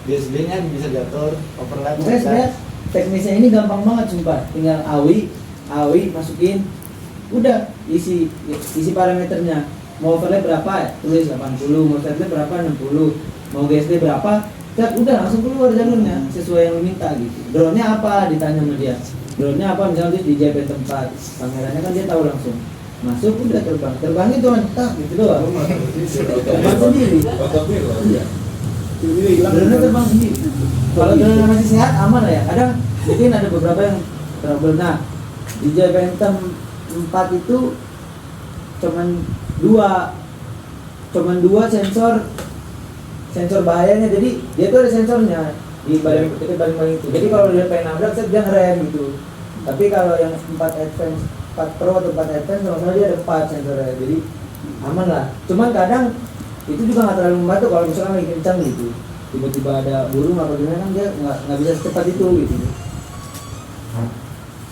BSD-nya bisa diatur overlap. Makanya sebenarnya teknisnya ini gampang banget sumpah. Tinggal AWI masukin, udah isi parameternya. Mau overlap berapa? Tulis 80, mau overlap berapa? 60, mau GSD berapa? Udah langsung keluar jalurnya sesuai yang lu minta gitu. Drone-nya apa? Ditanya sama dia. Drone-nya apa? Misalnya di JP tempat. Kameranya kan dia tahu langsung. Masuk udah terbang itu kan gitu doang. Terbang sendiri. Iya. Drone terbang sendiri. Kalau drone masih sehat aman lah ya. Kadang mungkin ada beberapa yang trouble. Nah, di Phantom 4 itu cuman dua sensor bahayanya. Jadi dia tuh ada sensornya di baling itu. Jadi kalau dia pengen nabrak dia ngerem gitu. Tapi kalau yang 4 Advance 4 Pro atau 4 Advance kalau salah dia ada 4 sensornya. Jadi aman lah. Cuman kadang itu juga nggak terlalu membantu kalau misalkan lagi kencang gitu. Tiba-tiba ada burung apa gimana kan dia nggak bisa secepat itu gitu.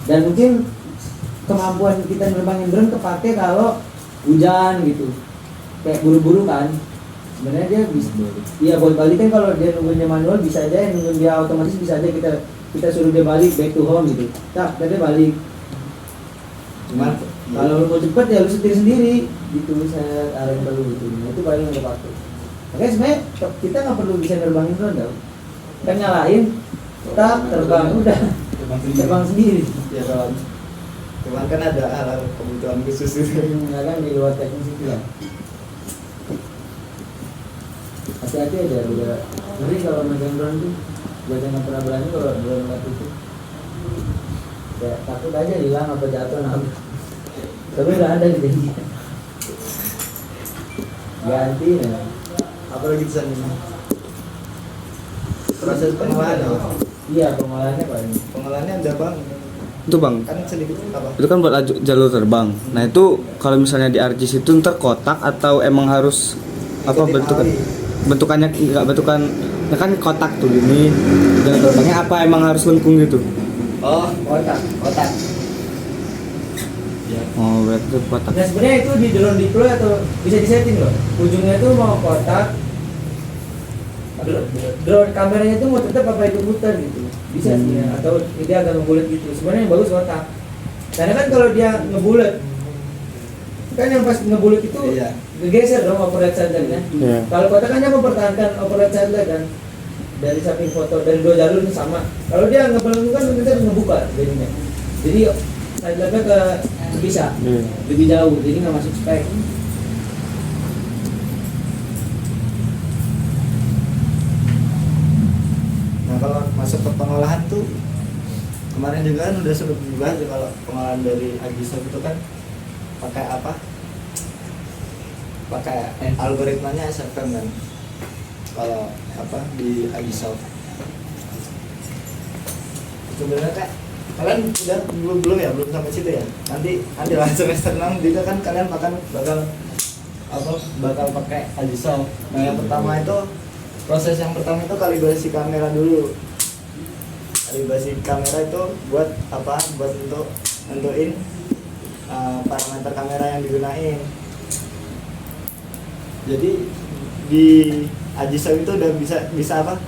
Dan mungkin kemampuan kita nerbangin drone kepake kalau hujan gitu, kayak buru-buru kan. Sebenarnya dia bisa, iya boleh balik kan kalau dia nunggunya manual bisa aja, nungguin dia otomatis bisa aja kita suruh dia balik back to home gitu. Nah, dia balik. Cuma kalau lu mau cepet ya lu setir sendiri gitu, saya arahin dulu gitu. Nah, itu paling yang kepake. Makanya sebenarnya kita nggak perlu bisa nerbangin drone tau. Kan nyalain, terbang udah, terbang sendiri. Ya kalau cuman kan ada hal kebutuhan khusus itu. Ya kan di luar teknis itu lah. Hati-hati aja udah. Jadi kalau megang drone tuh buat yang nggak pernah berani kalau drone nggak tutup. Ya takut aja hilang apa jatuh apa. Tapi udah ada gitu. Ganti ya. Apalagi di sana. Proses pengolahan ya. Iya pengolahannya paling. Pengolahannya ada bang. Itu bang, Kan sedikit apa? itu kan buat jalur terbang. Nah itu kalau misalnya di ArcGIS itu ntar kotak atau emang harus apa bentukan? Bentukannya nggak bentukan, ya kan kotak tuh ini jalur terbangnya apa emang harus lengkung gitu? Oh, kotak. Ya. Oh, berarti itu kotak. Nah sebenarnya itu di drone deploy atau bisa disetting loh. Ujungnya itu mau kotak. Drone kameranya itu mau tetap apa itu putar gitu. Bisa sih ya. Atau dia agak ngebulet gitu. Sebenarnya yang bagus kotak. Karena kan kalau dia ngebulet, kan yang pas ngebulet itu Iya. ngegeser dong overhead side-nya. Iya. Kalau kotak kan dia mempertahankan overhead side kan dari samping foto dan dua jalur itu sama. Kalau dia ngebulet kan nanti ngebuka jadinya. Jadi side nya ke bisa Iya. lebih jauh, jadi nggak masuk spek. Nah kalau masuk ke pengolahan tuh kemarin juga kan udah sempat dibahas ya, kalau pengolahan dari Agisoft itu kan pakai apa? Pakai algoritmanya SFM kan. Kalau apa di Agisoft. Sebenarnya Kak, kalian udah belum ya, belum sampai situ ya. Nanti lah semester 6 juga kan kalian bakal pakai Agisoft. Nah yang pertama itu proses yang pertama itu kalibrasi kamera dulu. Kalibrasi kamera itu buat apa? Buat untuk nentuin parameter kamera yang digunain. Jadi di Agisoft itu udah bisa apa?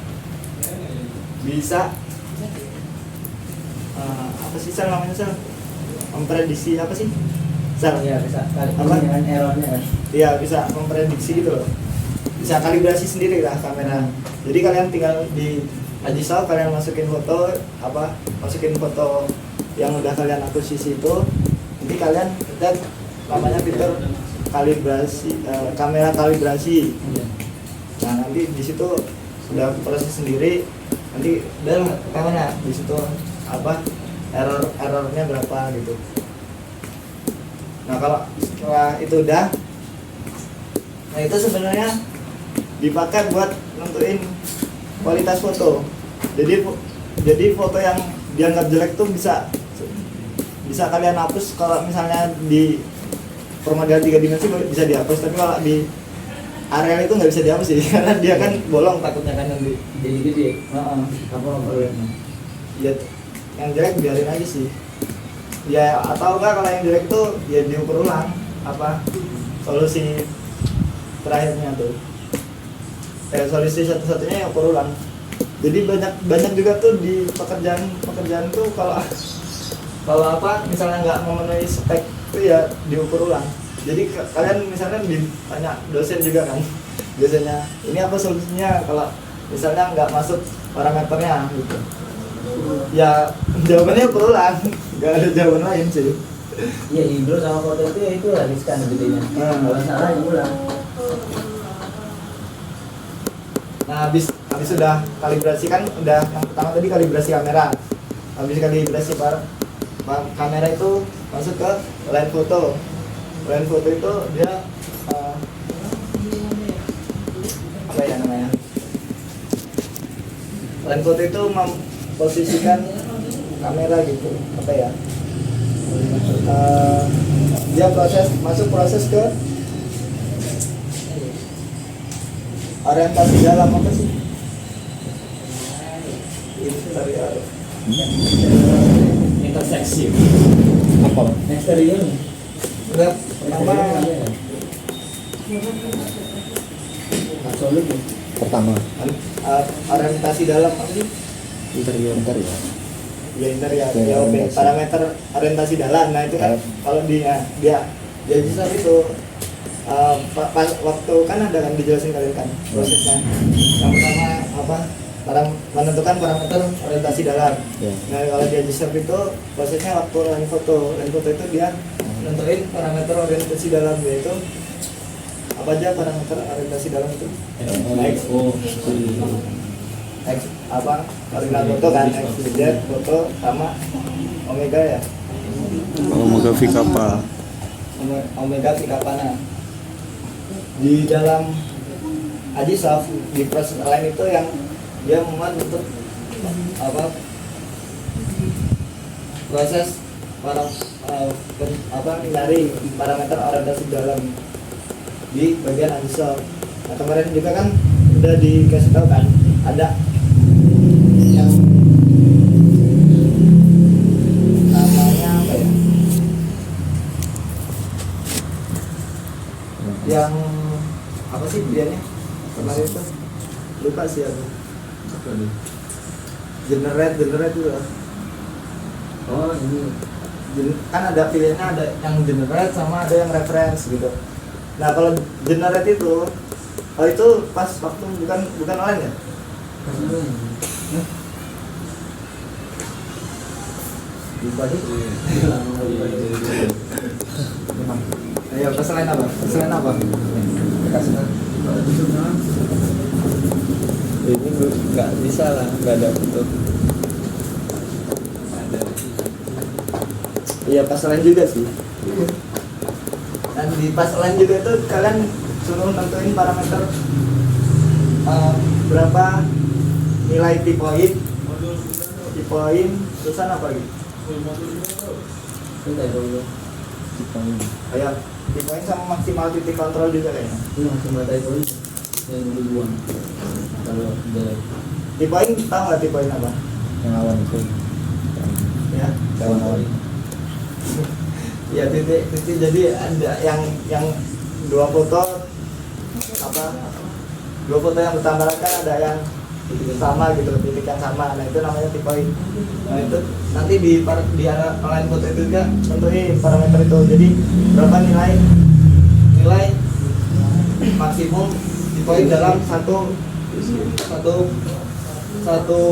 Bisa apa sih Sal namanya Sal? Memprediksi apa sih? Sal? Ya bisa kali Apa? dengan errornya kan. Iya bisa memprediksi gitu loh. Bisa kalibrasi sendiri lah kamera. Jadi kalian tinggal di Agisoft kalian masukin foto yang udah kalian akuisisi itu. Nanti kalian lihat namanya fitur kalibrasi kamera kalibrasi. Nah nanti di situ sudah proses sendiri. Nanti udah kamera di situ apa errornya berapa gitu. Nah kalau setelah itu udah, nah itu sebenarnya dipakai buat nentuin kualitas foto. Jadi foto yang dianggap jelek tuh bisa kalian hapus. Kalau misalnya di permodalan 3 dimensi bisa dihapus, tapi kalau di areal itu nggak bisa dihapus sih karena dia kan bolong takutnya kan nanti Jadi gede. apa problemnya. Ya yang jelek biarin aja sih. Ya atau enggak kalau yang jelek itu ya diukur ulang apa solusi terakhirnya tuh. Solusi satu-satunya yang ukur ulang. Jadi banyak juga tuh di pekerjaan tuh kalau apa misalnya nggak memenuhi spek itu ya diukur ulang. Jadi kalian misalnya ditanya dosen juga kan, biasanya ini apa solusinya kalau misalnya nggak masuk parameternya gitu. Ya jawabannya ukur ulang, nggak ada jawaban lain sih. Iya hidro sama foto itu ya itu lah riskan gedenya. Kalau salah ya ulang. Nah habis sudah kalibrasi kan udah yang pertama tadi kalibrasi kamera. Habis kalibrasi kamera itu masuk ke line foto. Line foto itu dia apa ya namanya? Line foto itu memposisikan kamera gitu, apa ya? Dia masuk proses ke orientasi dalam apa sih? Interior. Interseksi. Apa? Eksterior. Udah pertama Absolut. Pertama. orientasi dalam apa sih? Interior. Ya interior. Ya oke. Parameter orientasi dalam. Nah itu kan kalau dia bisa itu pas waktu kan ada kan dijelasin kalian kan prosesnya. Yang pertama apa? Menentukan parameter orientasi dalam. Nah kalau di Agisoft itu prosesnya waktu line foto itu dia nentuin parameter orientasi dalam, yaitu apa aja parameter orientasi dalam itu? X apa koordinat foto kan, X, Z, foto sama omega ya. Omega V kapal. Omega V kapana. Di dalam Agisoft di proses lain itu yang dia memuat untuk apa proses dari parameter orientasi dalam di bagian Agisoft. Nah kemarin juga kan udah dikasih tahu kan ada yang yang apa sih dianya kemarin itu lupa sih aku. Apa nih? Generate itu lah. Oh ini Kan ada pilihannya, ada yang generate sama ada yang reference gitu. Nah kalau generate itu, oh itu pas waktu bukan online ya? lupa sih. Memang. Ayo kesalahan apa? Kesalahan apa? Kasih. Ini nggak bisa lah, nggak ada foto. Iya pas lain juga sih. Dan di pas lain juga itu kalian suruh nentuin parameter berapa nilai T-point, terusan apa gitu. Bentar dulu. Ayo T-point sama maksimal titik kontrol juga kayaknya. Ini masih mata itu yang dibuang. Kalau udah T-point tahu nggak T-point apa? Yang awan itu. Ya. Awan-awan. Ya titik jadi ada yang dua foto apa? Dua foto yang bertabrakan ada yang sama gitu, titik yang sama. Nah itu namanya T-point. Nah itu nanti di online foto itu juga tentuin parameter itu. Jadi berapa nilai maksimum T-point dalam satu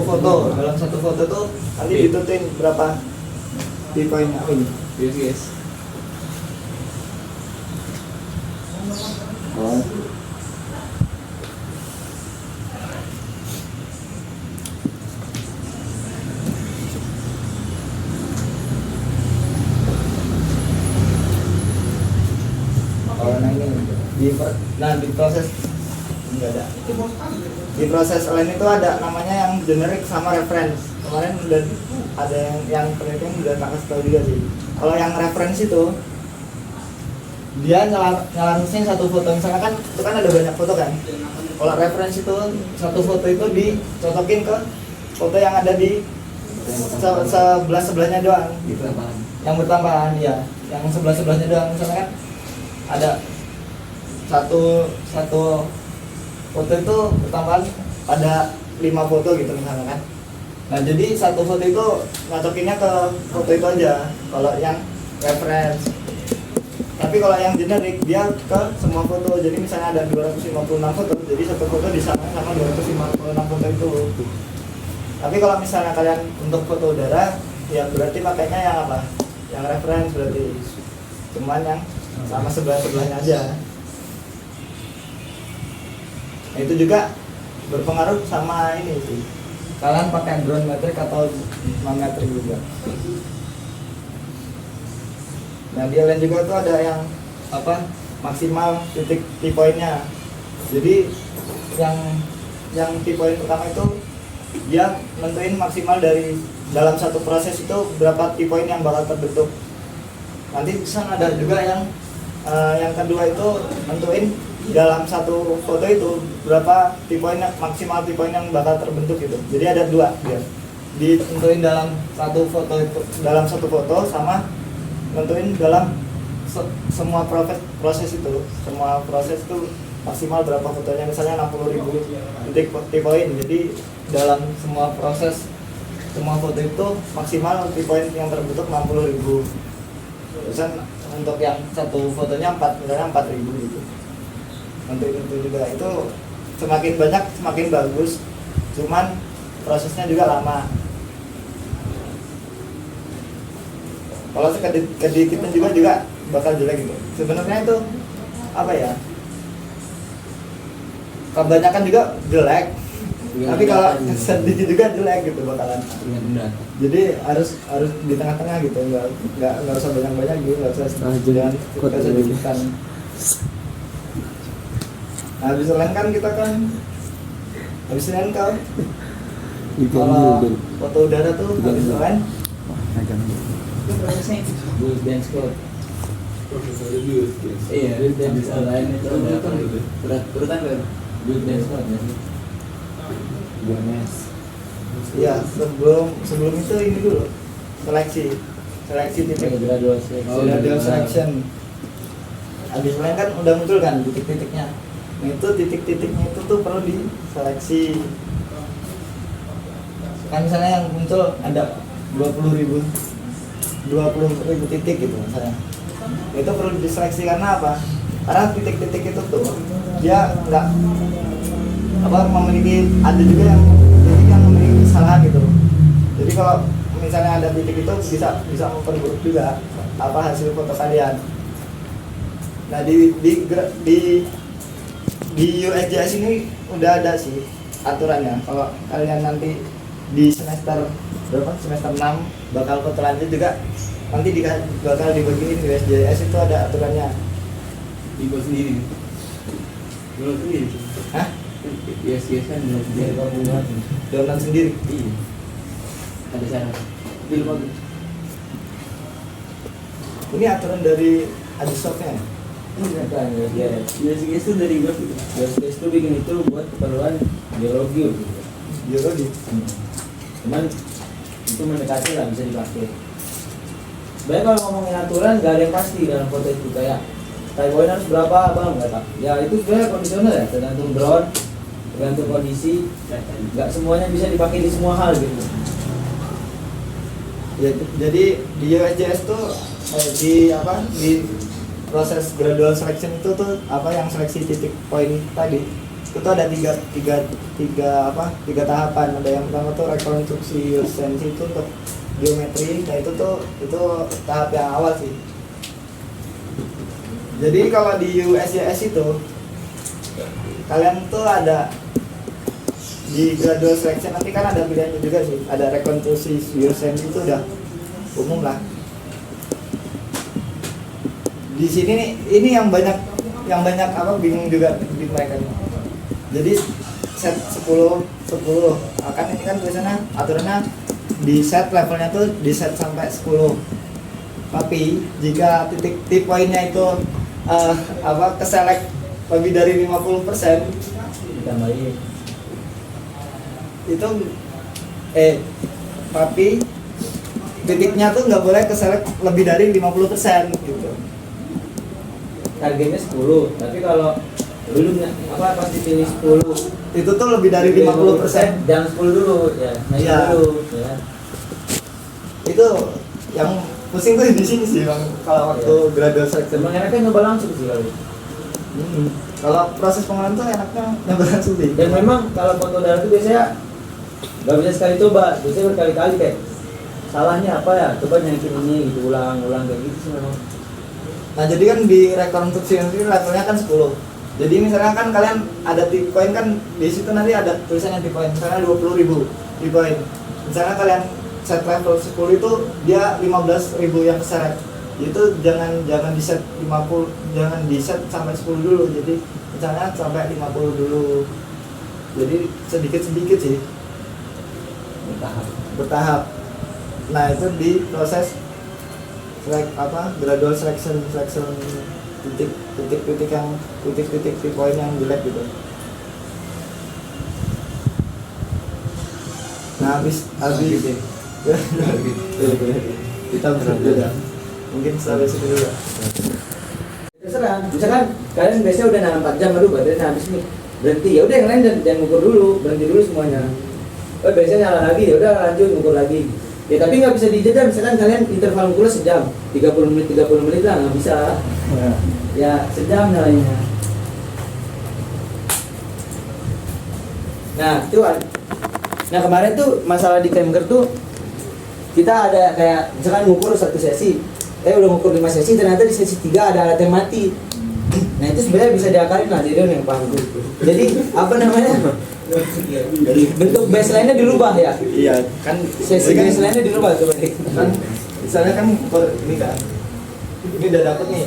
foto. Dalam satu foto itu nanti ditentuin berapa T-point-nya. Oh ini. Yes. Oh. Nah di proses enggak ada. Di proses lain itu ada namanya yang generik sama reference. Kemarin udah ada yang penelitian udah tak kasih tahu juga sih. Kalau yang reference itu dia nyelarasin satu foto, misalnya kan itu kan ada banyak foto kan. Kalau reference itu satu foto itu dicocokin ke foto yang ada di sebelahnya doang gitu. Yang bertambahan ya, yang sebelahnya doang. Misalnya kan ada satu foto itu bertambahan ada 5 foto gitu misalnya kan. Nah jadi satu foto itu ngacokinnya ke foto itu aja kalau yang reference. Tapi kalau yang generik dia ke semua foto. Jadi misalnya ada 256 foto, jadi satu foto disamain sama 256 foto itu. Tapi kalau misalnya kalian untuk foto udara, ya berarti pakainya yang apa? Yang reference berarti. Cuman yang sama sebelahnya aja. Nah, itu juga berpengaruh sama ini sih. Kalian pakai ground metric atau non metric juga. Nah di lain juga tuh ada yang apa maksimal titik T-point-nya. Jadi yang T-point pertama itu dia nentuin maksimal dari dalam satu proses itu berapa T-point yang bakal terbentuk. Nanti di sana ada juga yang kedua itu nentuin dalam satu foto itu berapa T-point maksimal T-point yang bakal terbentuk gitu. Jadi ada dua dia. Ditentuin dalam satu foto itu, dalam satu foto sama nentuin dalam semua proses itu. Semua proses itu maksimal berapa fotonya, misalnya 60.000 titik T-point. Jadi dalam semua proses semua foto itu maksimal T-point yang terbentuk 60.000. Terusan untuk yang satu fotonya misalnya 4.000 gitu. Untuk itu juga itu semakin banyak semakin bagus, cuman prosesnya juga lama. Kalau kedikitan juga bakal jelek gitu. Sebenarnya itu apa ya? Kebanyakan juga jelek. Tapi kalau sedikit juga jelek gitu bakalan. Jadi harus di tengah-tengah gitu, nggak usah banyak gitu, nggak usah jangan kesedikitan. Habis lain kan kita kan habis lain kau kalau foto udara tuh habis lain Good dance code. Iya, Good dance code lain itu urutan kan? Good dance code ya. Gomes. ya sebelum itu ini dulu seleksi titik Gradual selection. gradual selection. habis main kan udah muncul kan titik-titiknya. Nah itu titik-titiknya itu tuh perlu diseleksi. Kan misalnya yang muncul ada 20.000 titik gitu misalnya. Itu perlu diseleksi karena apa? Karena titik-titik itu tuh dia nggak memiliki, ada juga yang titik yang memiliki kesalahan gitu. Jadi kalau misalnya ada titik itu bisa memperburuk juga hasil foto kalian. Nah di USJS ini udah ada sih aturannya. Kalau kalian nanti di semester 6 bakal foto lanjut juga, nanti bakal dibagiin USJS itu ada aturannya. Ibu sendiri. Download sendiri. Hah? Yes kan download sendiri. Download sendiri. Iya. Ada syarat. Itu bagus. Ini aturan dari Adisofnya. Bukan, USGS. Yes itu dari gue gitu. USGS itu bikin itu buat keperluan geologi gitu. Geologi. Cuman itu mendekati lah, bisa dipakai. Sebenarnya kalau ngomongin aturan gak ada yang pasti dalam foto itu, kayak type point harus berapa bang, nggak tahu. Ya itu sebenarnya kondisional ya, tergantung drone, tergantung kondisi. Nggak semuanya bisa dipakai di semua hal gitu. Ya, jadi di USJS tuh di proses gradual selection itu tuh yang seleksi titik poin tadi itu tuh ada tiga tahapan. Ada yang pertama tuh rekonstruksi sensi itu untuk geometri. Nah itu tahap yang awal sih. Jadi kalau di USJS itu kalian tuh ada di gradual selection nanti kan ada pilihannya juga sih. Ada rekonstruksi sensi itu udah umum lah. Di sini nih, ini yang banyak bingung juga di mereka nih. Jadi set 10 akan ini kan tulisannya aturannya di set levelnya tuh di set sampai 10. Tapi jika titik poinnya itu keselect lebih dari 50% Ditambahin. itu tapi titiknya tuh nggak boleh keselect lebih dari 50% gitu. Targetnya 10, tapi kalau dulu pasti pilih 10 Itu tuh lebih dari 50%. jangan 10 dulu ya, naik Iya. dulu ya. Itu yang pusing tuh di sini sih bang kalau waktu gradual selection. Emang enaknya nyoba langsung sih kalau. Kalau proses pengolahan tuh enaknya nyoba langsung sih. Dan memang kalau foto darat itu biasanya nggak bisa sekali coba, biasanya berkali-kali kayak salahnya apa ya, coba nyanyiin ini gitu, ulang kayak gitu sih memang. Nah jadi kan di rekonstruksi ini levelnya kan 10. Jadi misalnya kan kalian ada tip poin kan di situ nanti ada tulisannya tip poin, misalnya 20.000 tip poin. Misalnya kalian set level 10 itu dia 15.000 yang keseret. Itu jangan di set 50, jangan di set sampai 10 dulu. Jadi misalnya sampai 50 dulu. Jadi sedikit-sedikit sih. Bertahap. Nah itu di proses gradual selection titik yang titik poin yang jelek gitu. Nah habis kita berbeda. Mungkin sampai situ juga. Terserah, misalkan kalian biasanya udah nanam 4 jam, aduh baterainya habis nih, berhenti, ya udah yang lain jangan ngukur dulu, berhenti dulu semuanya. Biasanya nyala lagi, ya udah lanjut ngukur lagi. Ya tapi nggak bisa dijeda, misalkan kalian interval ngukurnya sejam, 30 menit lah, nggak bisa. Ya sejam nyalanya. Nah kemarin tuh masalah di Camker tuh kita ada kayak misalkan ngukur satu sesi, udah ngukur 5 sesi, ternyata di sesi 3 ada alat yang mati. Nah itu sebenarnya bisa diakalin lah, jadi yang paham gue. Jadi apa namanya? Bentuk baseline-nya dirubah ya? Iya kan Sesi baseline-nya dirubah coba deh. kan misalnya kan ini kan ini udah dapet nih,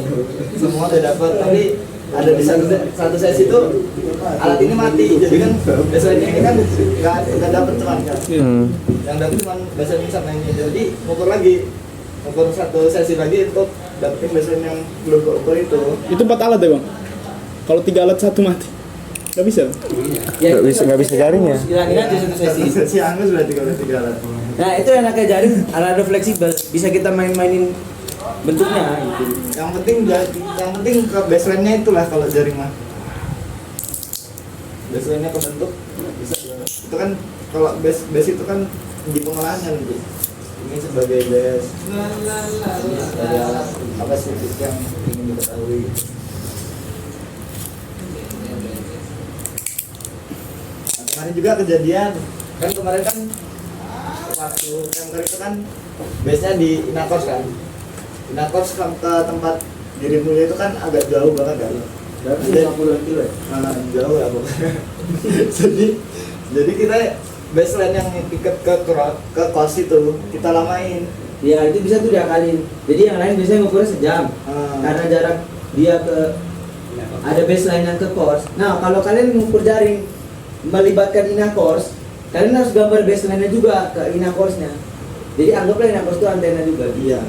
semua udah dapet, tapi ada di satu sesi itu alat ini mati, jadi kan baseline ini kan nggak dapet cuman kan, yang dapet cuman baseline sama ini, jadi ngukur satu sesi lagi untuk dapetin baseline yang belum keukur itu. Itu 4 alat ya bang? Kalau 3 alat 1 mati? Nggak bisa? Ya, Nggak bisa jaring ya? Hilangin aja satu sesi. Sesi angus berarti kalau 3 alat. Nah itu enaknya jaring, ada fleksibel, bisa kita main-mainin bentuknya itu. yang penting ke baseline-nya itulah kalau jaring mah. Baseline-nya kebentuk bisa juara. Itu kan kalau base itu kan di pengolahannya nanti. Ini sebagai base. Sebagai alat apa sih yang ingin diketahui. Nah, kemarin juga kejadian kan kemarin kan waktu camper itu kan base-nya di Inakors kan. Inakors ke tempat diri mulia itu kan agak jauh banget kan. Berarti 50 kilo ya? Nah, jauh ya pokoknya. jadi kita baseline yang ikat ke kos itu kita lamain. Ya itu bisa tuh diakalin. Jadi yang lain biasanya ngukurnya sejam. Karena jarak dia ke ada baseline yang ke course. Nah kalau kalian mengukur jaring melibatkan ina course, kalian harus gambar baseline-nya juga ke ina course-nya. Jadi anggaplah ina course itu antena juga. Iya.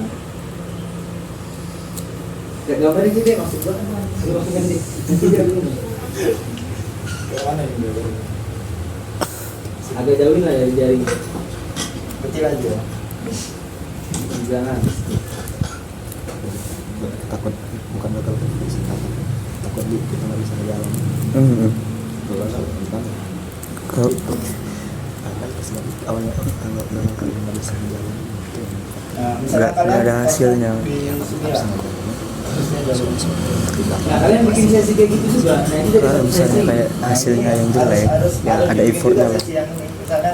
Kayak gambarnya gitu ya maksud gua. Lu maksudnya sih. Tidak dulu. Ke mana ini? Agak jauhin lah dari jaring. Kecil aja. Jangan. Takut bukan bakal takut kita nggak bisa jalan. Kalau Awalnya nggak bisa jalan. Nah, misalnya nggak ada hasilnya. di sini ya. Nah kalian bikin sesi kayak gitu juga. Nah ini dari kalau satu misalnya sesi. kayak hasilnya yang jelek, ya ada effortnya lah. Misalnya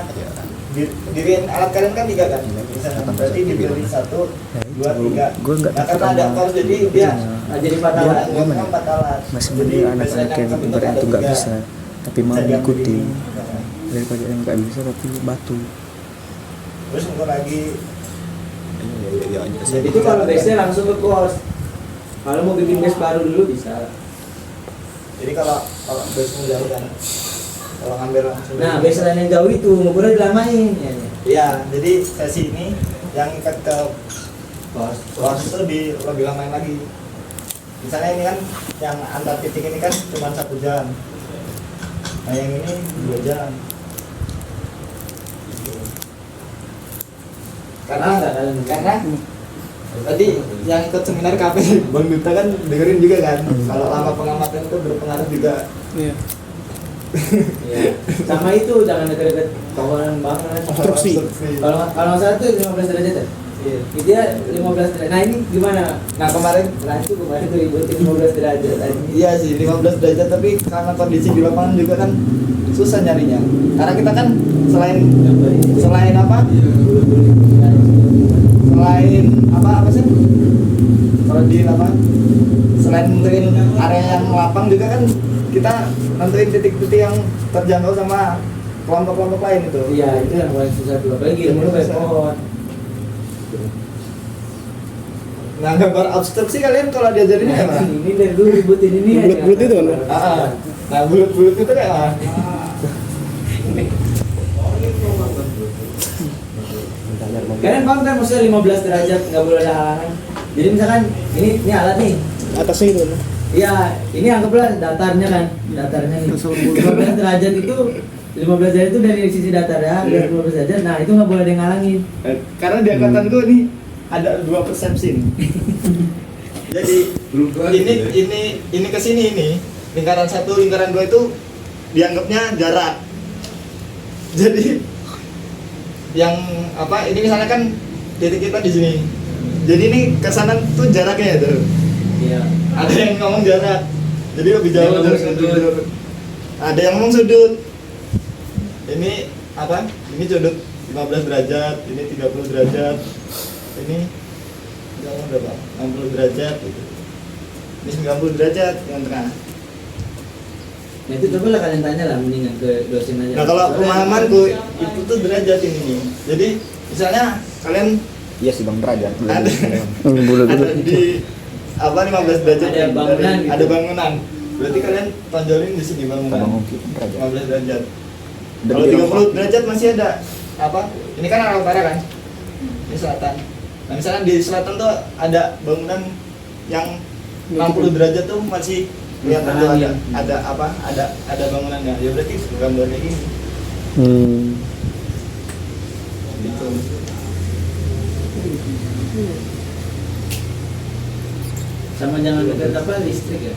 diriin alat kalian kan 3 kan, misalnya berarti dibeli 1, 2, 3. Gue nggak Nah takut karena ada sama course jadi dia Jadi 4 alat. gimana? 4 alat. Masih Jadi mending anak-anak baseline yang kebentuk ibarat ada itu nggak 3. bisa, tapi mau Bisa mengikuti diambil. daripada yang nggak bisa tapi batu. Terus ngukur lagi. Jadi itu kalau base-nya langsung ke course. Kalau mau bikin base baru dulu bisa. Jadi kalau base jauh kan, kalau ngambil langsung. Nah baseline yang jauh itu ngukurnya dilamain ya. Iya, jadi sesi ini yang ikat ke course itu lebih lamain lagi. Misalnya ini kan yang antar titik ini kan cuma 1 jam. Nah yang ini 2 jam. Karena tadi yang ikut seminar KP Bang Duta kan dengerin juga kan, kalau lama pengamatan itu berpengaruh juga. Iya. Iya. Sama itu jangan dekat-dekat bangunan bangunan. Konstruksi. Kalau nggak salah tuh 15 derajat ya. Iya. Dia 15 derajat. Nah ini gimana? Nah kemarin Kemarin tuh ributin 15 derajat tadi. iya sih 15 derajat, tapi karena kondisi di lapangan juga kan susah nyarinya. Karena kita kan selain apa? Selain apa sih? Kalau di lapangan selain nentuin area yang lapang juga kan kita nentuin titik-titik yang terjangkau sama kelompok-kelompok lain itu. Iya itu yang paling susah tuh. Apalagi ilmu banyak pohon. Nah gambar obstruksi kalian kalau diajarinnya kayak mana? Ini dari dulu ributin ini. Bulut-bulut itu kan? Nah bulut-bulut itu kayak mana? Kalian paham kan maksudnya 15 derajat nggak boleh ada halangan. Jadi misalkan ini alat nih. Atasnya itu kan? Iya, ini anggaplah datarnya kan, datarnya nih. 15 derajat itu 15 derajat itu dari sisi datar ya, dari 15 derajat. Nah, itu nggak boleh ada yang ngalangin. Karena di angkatan gue nih ada 2 persepsi nih. Jadi ini ke sini ini lingkaran 1, lingkaran 2 itu dianggapnya jarak. Jadi yang apa ini misalnya kan titik kita di sini. Jadi ini ke sana tuh jaraknya ya tuh. Iya. Ada yang ngomong jarak. Jadi lebih jauh Yang dari ngomong sudut. Ada yang ngomong sudut. Ini apa? Ini sudut 15 derajat, ini 30 derajat. Ini ngomong berapa? 60 derajat gitu. Ini 90 derajat yang tengah. Nah, itu coba lah kalian tanya lah mendingan ke dosen aja. Nah, kalau pemahamanku itu tuh derajat ini. Jadi misalnya kalian Iya sih Bang derajat. ada Bulat ada di apa 15 derajat Ada bangunan gitu. ada bangunan. Berarti kalian tonjolin di sini bangunan. Bangun kita derajat. 15 derajat. Kalau 30 derajat masih ada apa? Ini kan arah utara kan? Ini selatan. Nah, misalnya di selatan tuh ada bangunan yang 60 derajat tuh masih kelihatan tuh ada apa? Ada bangunannya. Ya berarti gambarnya ini. Gitu. Sama jangan dekat apa listrik ya.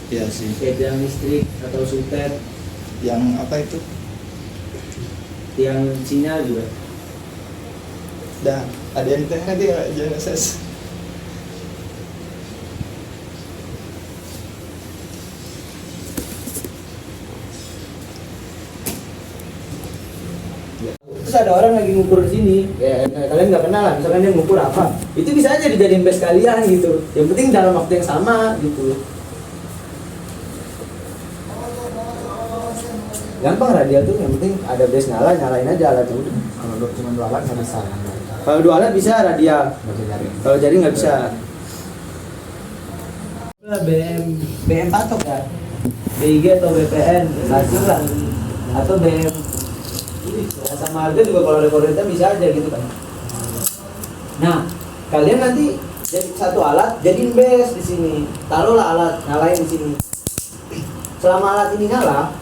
Iya sih. Kayak tiang listrik atau sutet, Yang apa itu? tiang sinyal juga. Dah, ada yang tengah dia jangan ses. Terus ada orang lagi ngukur di sini, ya kalian nggak kenal lah, misalkan dia ngukur apa, itu bisa aja dijadiin base kalian gitu. Yang penting dalam waktu yang sama gitu. Gampang radial tuh, yang penting ada base nyala, nyalain aja alat itu. Kalau cuma 2 alat nggak bisa. Kalau 2 alat bisa radial, kalau jaring nggak bisa. BM patok ya, BIG atau BPN, hasil lah, atau BM. Ya, sama harga juga kalau rekordernya bisa aja gitu kan. Nah, kalian nanti jadi satu alat, jadiin base di sini. Taruhlah alat, nyalain di sini. Selama alat ini nyala,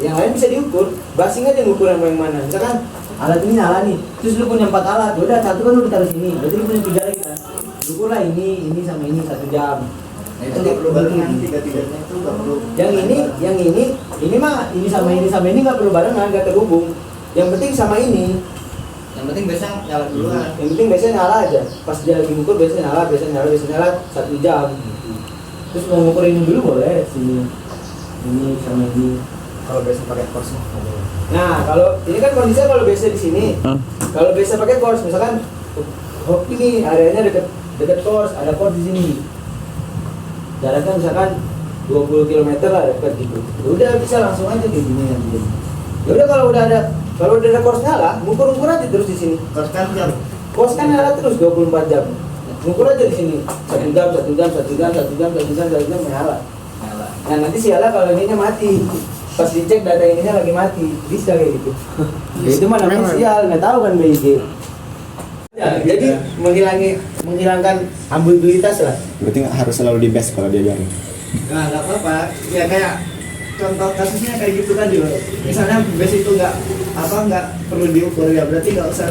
yang lain bisa diukur. Basing aja ngukur yang mana. Misalkan alat ini nyala nih, terus lu punya 4 alat, udah satu kan lu ditaruh sini, berarti lu punya 3 lagi kan. Ukurlah ini sama ini 1 jam. Nah, itu nggak perlu barengan, tiga-tiganya itu nggak perlu. Yang ini mah ini sama ini nggak perlu barengan, nggak terhubung. Yang penting sama ini. Yang penting biasanya nyala duluan. Yang penting biasanya nyala aja. Pas dia lagi ngukur biasanya nyala 1 jam. Terus mau ngukur ini dulu boleh sini. Ini sama ini. Kalau biasa pakai kors mah. Nah, kalau ini kan kondisinya kalau biasa di sini. Kalau biasa pakai kors, misalkan ini areanya dekat kors, ada kors di sini. Jaraknya misalkan 20 km lah dekat gitu. Udah bisa langsung aja kayak gini nanti. Ya udah kalau udah ada kors nyala, ngukur aja terus di sini. Kors kan jam. Kors kan nyala terus 24 jam. Ngukur aja di sini. 1 jam nyala. Nah, nanti sialah kalau ininya mati. Pas dicek data ininya lagi mati. Bisa kayak gitu. Ya, itu mah namanya sial, nggak tahu kan BIG. Ya, jadi menghilangkan ambiguitas lah. Berarti nggak harus selalu di base kalau dia jaring. Nah, nggak apa-apa. Ya kayak contoh kasusnya kayak gitu tadi loh. Misalnya base itu nggak perlu diukur ya, berarti nggak usah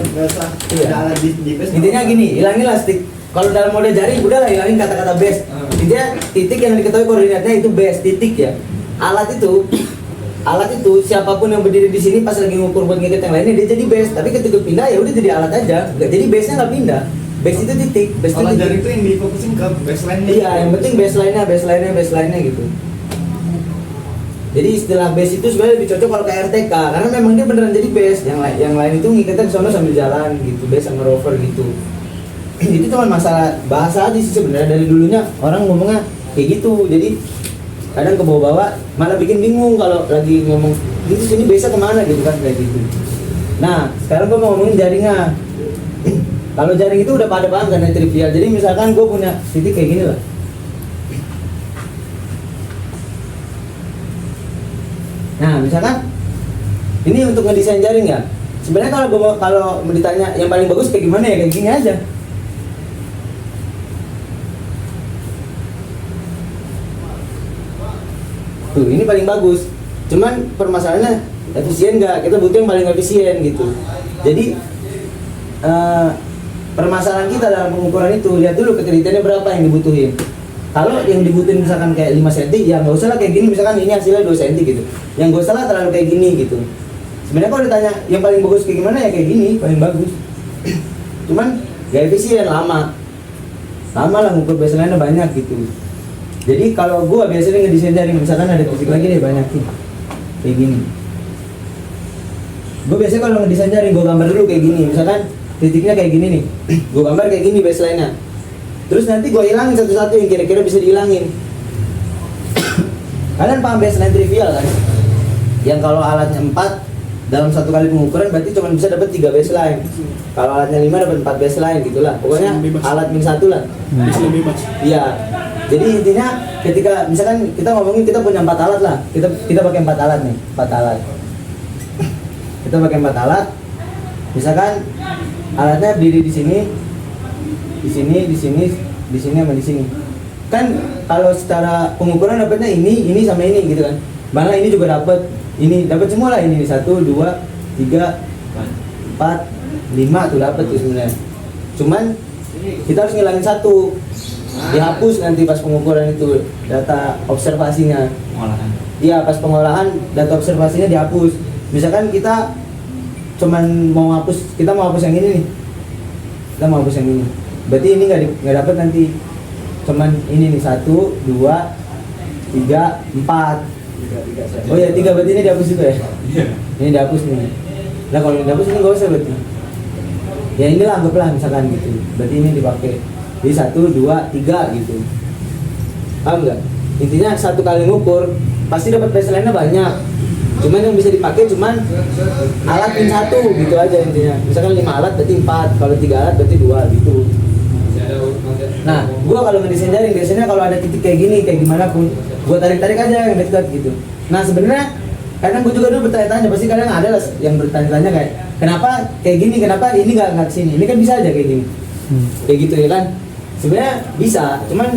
Iya. ada alat di base. Intinya gini, hilangin lah stick. Kalau dalam mode jaring udah lah hilangin kata-kata base. Intinya titik yang diketahui koordinatnya itu base titik ya. Alat itu siapapun yang berdiri di sini pas lagi ngukur buat ngikat yang lainnya dia jadi base. Tapi ketika pindah ya udah jadi alat aja. Nggak, jadi base-nya nggak pindah. Base itu titik. Base Kalau itu jaring titik. itu yang difokusin ke baseline. Iya, yang penting baseline-nya gitu. Jadi istilah base itu sebenarnya lebih cocok kalau ke RTK karena memang dia beneran jadi base. Yang lain itu ngikatnya ke sana sambil jalan gitu, base sama rover gitu. Itu cuma masalah bahasa aja sih sebenarnya, dari dulunya orang ngomongnya kayak gitu. Jadi kadang ke bawah-bawah malah bikin bingung kalau lagi ngomong gitu, sini base kemana gitu kan kayak gitu. Nah, sekarang gue mau ngomongin jaringnya. Kalau jaring itu udah pada paham kan trivial. Jadi misalkan gue punya titik kayak gini lah. Nah, misalkan ini untuk ngedesain jaring ya. Sebenarnya kalau mau ditanya yang paling bagus kayak gimana ya, kayak gini aja. Tuh, ini paling bagus. Cuman permasalahannya efisien nggak? Kita butuh yang paling efisien gitu. Jadi permasalahan kita dalam pengukuran itu, lihat dulu ketelitiannya berapa yang dibutuhin. Kalau yang dibutuhin misalkan kayak 5 cm, ya nggak usah lah kayak gini, misalkan ini hasilnya 2 cm gitu. Yang nggak usah lah terlalu kayak gini gitu. Sebenarnya kalau ditanya yang paling bagus kayak gimana ya kayak gini, paling bagus. Cuman gak efisien, lama lah ngukur baseline-nya banyak gitu. Jadi kalau gua biasanya ngedesain jaring, misalkan ada titik lagi deh banyak nih, kayak gini. Gua biasanya kalau ngedesain jaring, gua gambar dulu kayak gini, misalkan titiknya kayak gini nih, gua gambar kayak gini baseline-nya. Terus nanti gua hilangin satu-satu yang kira-kira bisa dihilangin. Kalian paham baseline trivial kan? Yang kalau alatnya 4 dalam satu kali pengukuran berarti cuma bisa dapat 3 baseline. Kalau alatnya 5 dapat 4 baseline gitulah. Pokoknya alat min 1 lah. Bisa bebas. Iya. Jadi intinya ketika misalkan kita ngomongin kita punya 4 alat lah. Kita pakai 4 alat nih, 4 alat. Kita pakai 4 alat. Misalkan alatnya berdiri di sini, di sini sama di sini. Kan kalau secara pengukuran dapatnya ini sama ini gitu kan. Malah ini juga dapat, ini dapat semua lah, ini 1, 2, 3, 4, 5 tuh dapat tuh sebenarnya. Cuman kita harus ngilangin 1. dihapus nanti pas pengukuran itu data observasinya. Olahan. Iya, pas pengolahan data observasinya dihapus. Misalkan kita mau hapus yang ini nih. Kita mau hapus yang ini. Berarti ini nggak dapat nanti. Cuman ini nih 1, 2, 3, 4. Oh ya 3 berarti ini dihapus juga ya? Iya. Ini dihapus nih. Nah kalau ini dihapus ini nggak usah berarti. Ya inilah anggaplah misalkan gitu. Berarti ini dipakai. Jadi 1, 2, 3 gitu. Paham nggak? Intinya satu kali ngukur pasti dapat baseline-nya banyak. Cuman yang bisa dipakai cuman alat pin 1 gitu aja intinya. Misalkan 5 alat berarti 4, kalau 3 alat berarti 2 gitu. Nah, gua kalau ngedesain jaring biasanya kalau ada titik kayak gini, kayak gimana pun, gua tarik-tarik aja yang dekat gitu. Nah, sebenarnya kadang gua juga dulu bertanya-tanya, pasti kadang ada lah yang bertanya-tanya kayak, kenapa kayak gini, kenapa ini nggak kesini? Ini kan bisa aja kayak gini, kayak gitu ya kan? Sebenarnya bisa, cuman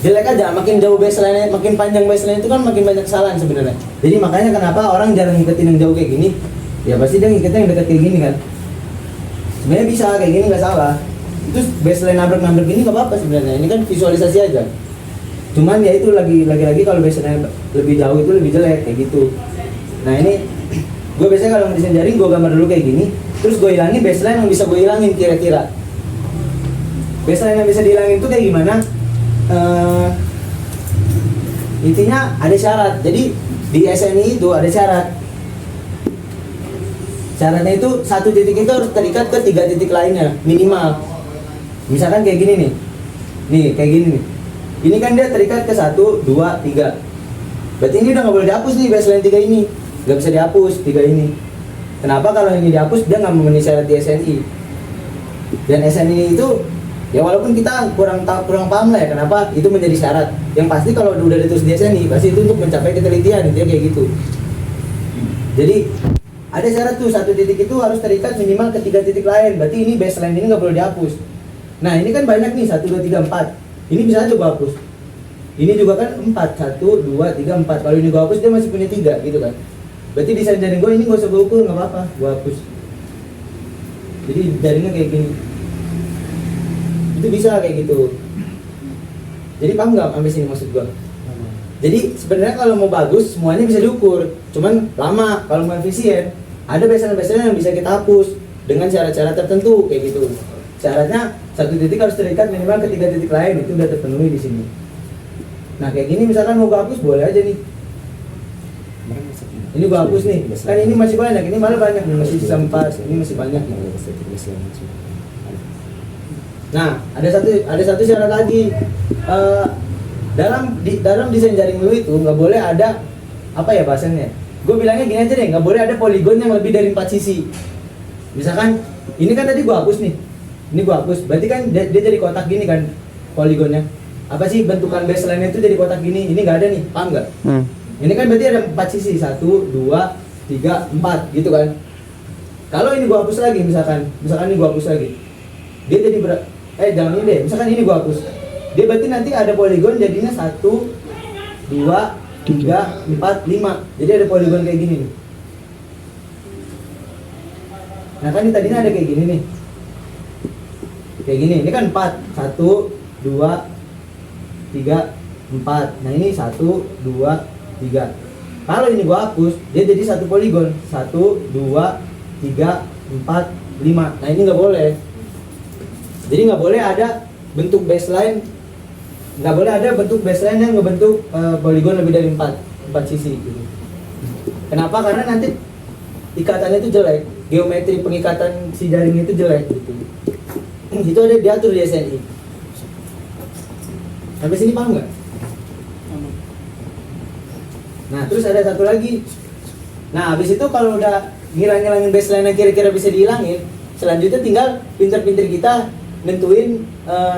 jelek aja. Makin jauh baseline, makin panjang baseline itu kan makin banyak kesalahan sebenarnya. Jadi makanya kenapa orang jarang ngikutin yang jauh kayak gini? Ya pasti dia ngikutin yang dekat kayak gini kan. Sebenarnya bisa kayak gini nggak salah. Itu baseline nabrak gini nggak apa-apa sebenarnya. Ini kan visualisasi aja. Cuman ya itu lagi kalau baseline lebih jauh itu lebih jelek kayak gitu. Nah ini gue biasanya kalau ngedesain jaring gue gambar dulu kayak gini, terus gue hilangin baseline yang bisa gue hilangin kira-kira. Baseline yang bisa dihilangin itu kayak gimana? Intinya ada syarat. Jadi di SNI itu ada syarat. Syaratnya itu satu titik itu harus terikat ke 3 titik lainnya minimal. Misalkan kayak gini nih kayak gini nih. Ini kan dia terikat ke 1, 2, 3. Berarti ini udah nggak boleh dihapus nih baseline 3 ini, nggak bisa dihapus 3 ini. Kenapa? Kalau ini dihapus dia nggak memenuhi syarat di SNI. Dan SNI itu ya walaupun kita kurang paham lah ya kenapa itu menjadi syarat. Yang pasti kalau udah ditulis di SNI pasti itu untuk mencapai ketelitian intinya kayak gitu. Jadi ada syarat tuh satu titik itu harus terikat minimal ke 3 titik lain. Berarti ini baseline ini nggak boleh dihapus. Nah ini kan banyak nih 1, 2, 3, 4. Ini bisa aja gua hapus. Ini juga kan 4, 1, 2, 3, 4. Kalau ini gua hapus dia masih punya 3 gitu kan. Berarti desain jaring gua ini gak usah gua ukur, nggak apa-apa, gua hapus. Jadi jaringnya kayak gini. Itu bisa kayak gitu. Jadi paham nggak sampai sini maksud gua? Jadi sebenarnya kalau mau bagus semuanya bisa diukur, cuman lama. Kalau mau efisien, ada baseline yang bisa kita hapus dengan cara-cara tertentu kayak gitu. Syaratnya satu titik harus terikat minimal ke 3 titik lain, itu udah terpenuhi di sini. Nah kayak gini misalkan mau gua hapus boleh aja nih. Ini gua hapus nih, kan ini masih banyak, ini malah banyak nih, masih sisa 4, ini masih banyak nih. Nah ada satu syarat lagi. Dalam desain jaring lu itu nggak boleh ada apa ya bahasanya? Gue bilangnya gini aja deh, nggak boleh ada poligon yang lebih dari 4 sisi. Misalkan ini kan tadi gue hapus nih, ini gue hapus, berarti kan dia jadi kotak gini kan poligonnya. Apa sih bentukan baseline itu jadi kotak gini? Ini nggak ada nih, paham nggak? Ini kan berarti ada 4 sisi, 1, 2, 3, 4 gitu kan. Kalau ini gue hapus lagi, misalkan ini gue hapus lagi, dia jadi jangan ini deh, misalkan ini gue hapus. Dia berarti nanti ada poligon jadinya 1, 2, 3, 4, 5. Jadi ada poligon kayak gini nih. Nah kan ini tadinya ada kayak gini nih. Kayak gini, ini kan 4. 1, 2, 3, 4. Nah ini 1, 2, 3. Kalau ini gua hapus, dia jadi satu poligon. 1, 2, 3, 4, 5. Nah ini nggak boleh. Jadi nggak boleh ada bentuk baseline, nggak boleh ada bentuk baseline yang ngebentuk poligon lebih dari 4 sisi gitu. Kenapa? Karena nanti ikatannya itu jelek, geometri pengikatan si jaring itu jelek gitu. Itu ada diatur di SNI. Sampai sini paham nggak? Nah terus ada satu lagi. Nah habis itu kalau udah ngilangin baseline yang kira-kira bisa dihilangin, selanjutnya tinggal pinter-pinter kita nentuin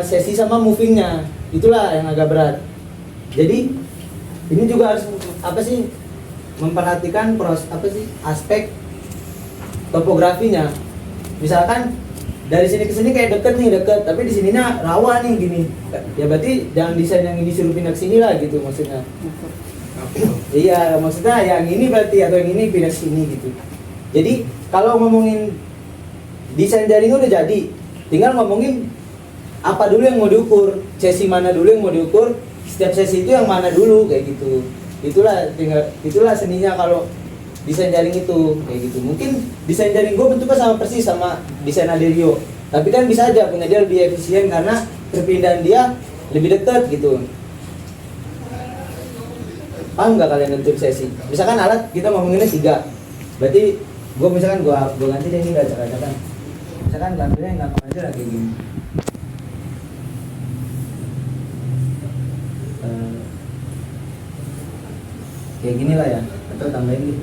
sesi sama movingnya. Itulah yang agak berat. Jadi ini juga harus memperhatikan aspek topografinya. Misalkan dari sini ke sini kayak deket, tapi di sininya rawa nih gini. Ya berarti jangan desain yang ini suruh pindah ke sini lah gitu maksudnya. Iya, maksudnya yang ini berarti atau yang ini pindah ke sini gitu. Jadi kalau ngomongin desain jaring udah jadi, tinggal ngomongin apa dulu yang mau diukur, sesi mana dulu yang mau diukur, setiap sesi itu yang mana dulu kayak gitu. Itulah seninya kalau desain jaring itu kayak gitu. Mungkin desain jaring gue bentuknya sama persis sama desain Adelio, tapi kan bisa aja punya dia lebih efisien karena perpindahan dia lebih dekat gitu. Paham nggak kalian nentuin sesi? Misalkan alat kita ngomonginnya 3, berarti gue misalkan gue ganti deh ini nggak acak-acakan. Misalkan lampunya yang gampang aja lah kayak gini. Kayak gini lah ya, atau tambahin nih.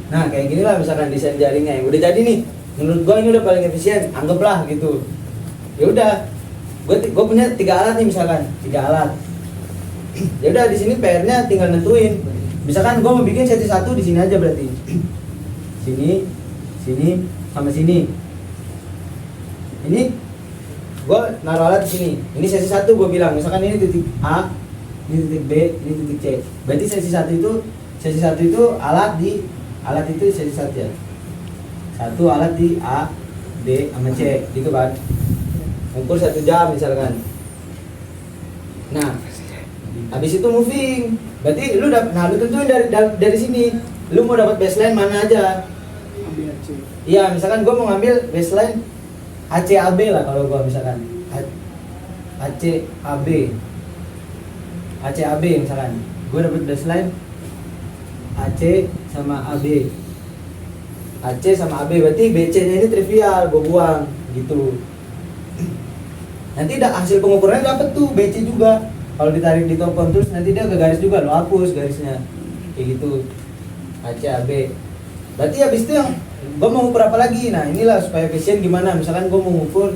Nah kayak gini lah misalkan desain jaringnya yang udah jadi nih. Menurut gue ini udah paling efisien, anggaplah gitu. Ya udah, gue punya 3 alat nih misalkan, 3 alat. Ya udah di sini PR-nya tinggal nentuin. Misalkan gue mau bikin sesi 1 di sini aja berarti. Sini, sama sini. Ini gue naruh alat di sini. Ini sesi 1 gue bilang, misalkan ini titik A, ini titik B, ini titik C. Berarti sesi 1 itu alat itu sesi 1 ya. 1 alat di A, B, sama C, gitu kan. Ukur 1 jam misalkan. Nah, habis itu moving. Berarti lu tentuin dari sini. Lu mau dapat baseline mana aja? Iya, misalkan gue mau ngambil baseline ACAB lah kalau gue misalkan ACAB misalkan. Gue dapat baseline AC sama AB. AC sama AB berarti BC-nya ini trivial, gue buang gitu. Nanti hasil pengukurannya dapat tuh BC juga. Kalau ditarik di top contours nanti dia ke garis juga, lo hapus garisnya kayak gitu. ACAB. Berarti habis itu yang gue mau ukur apa lagi? Nah inilah supaya efisien gimana. Misalkan gue mau ukur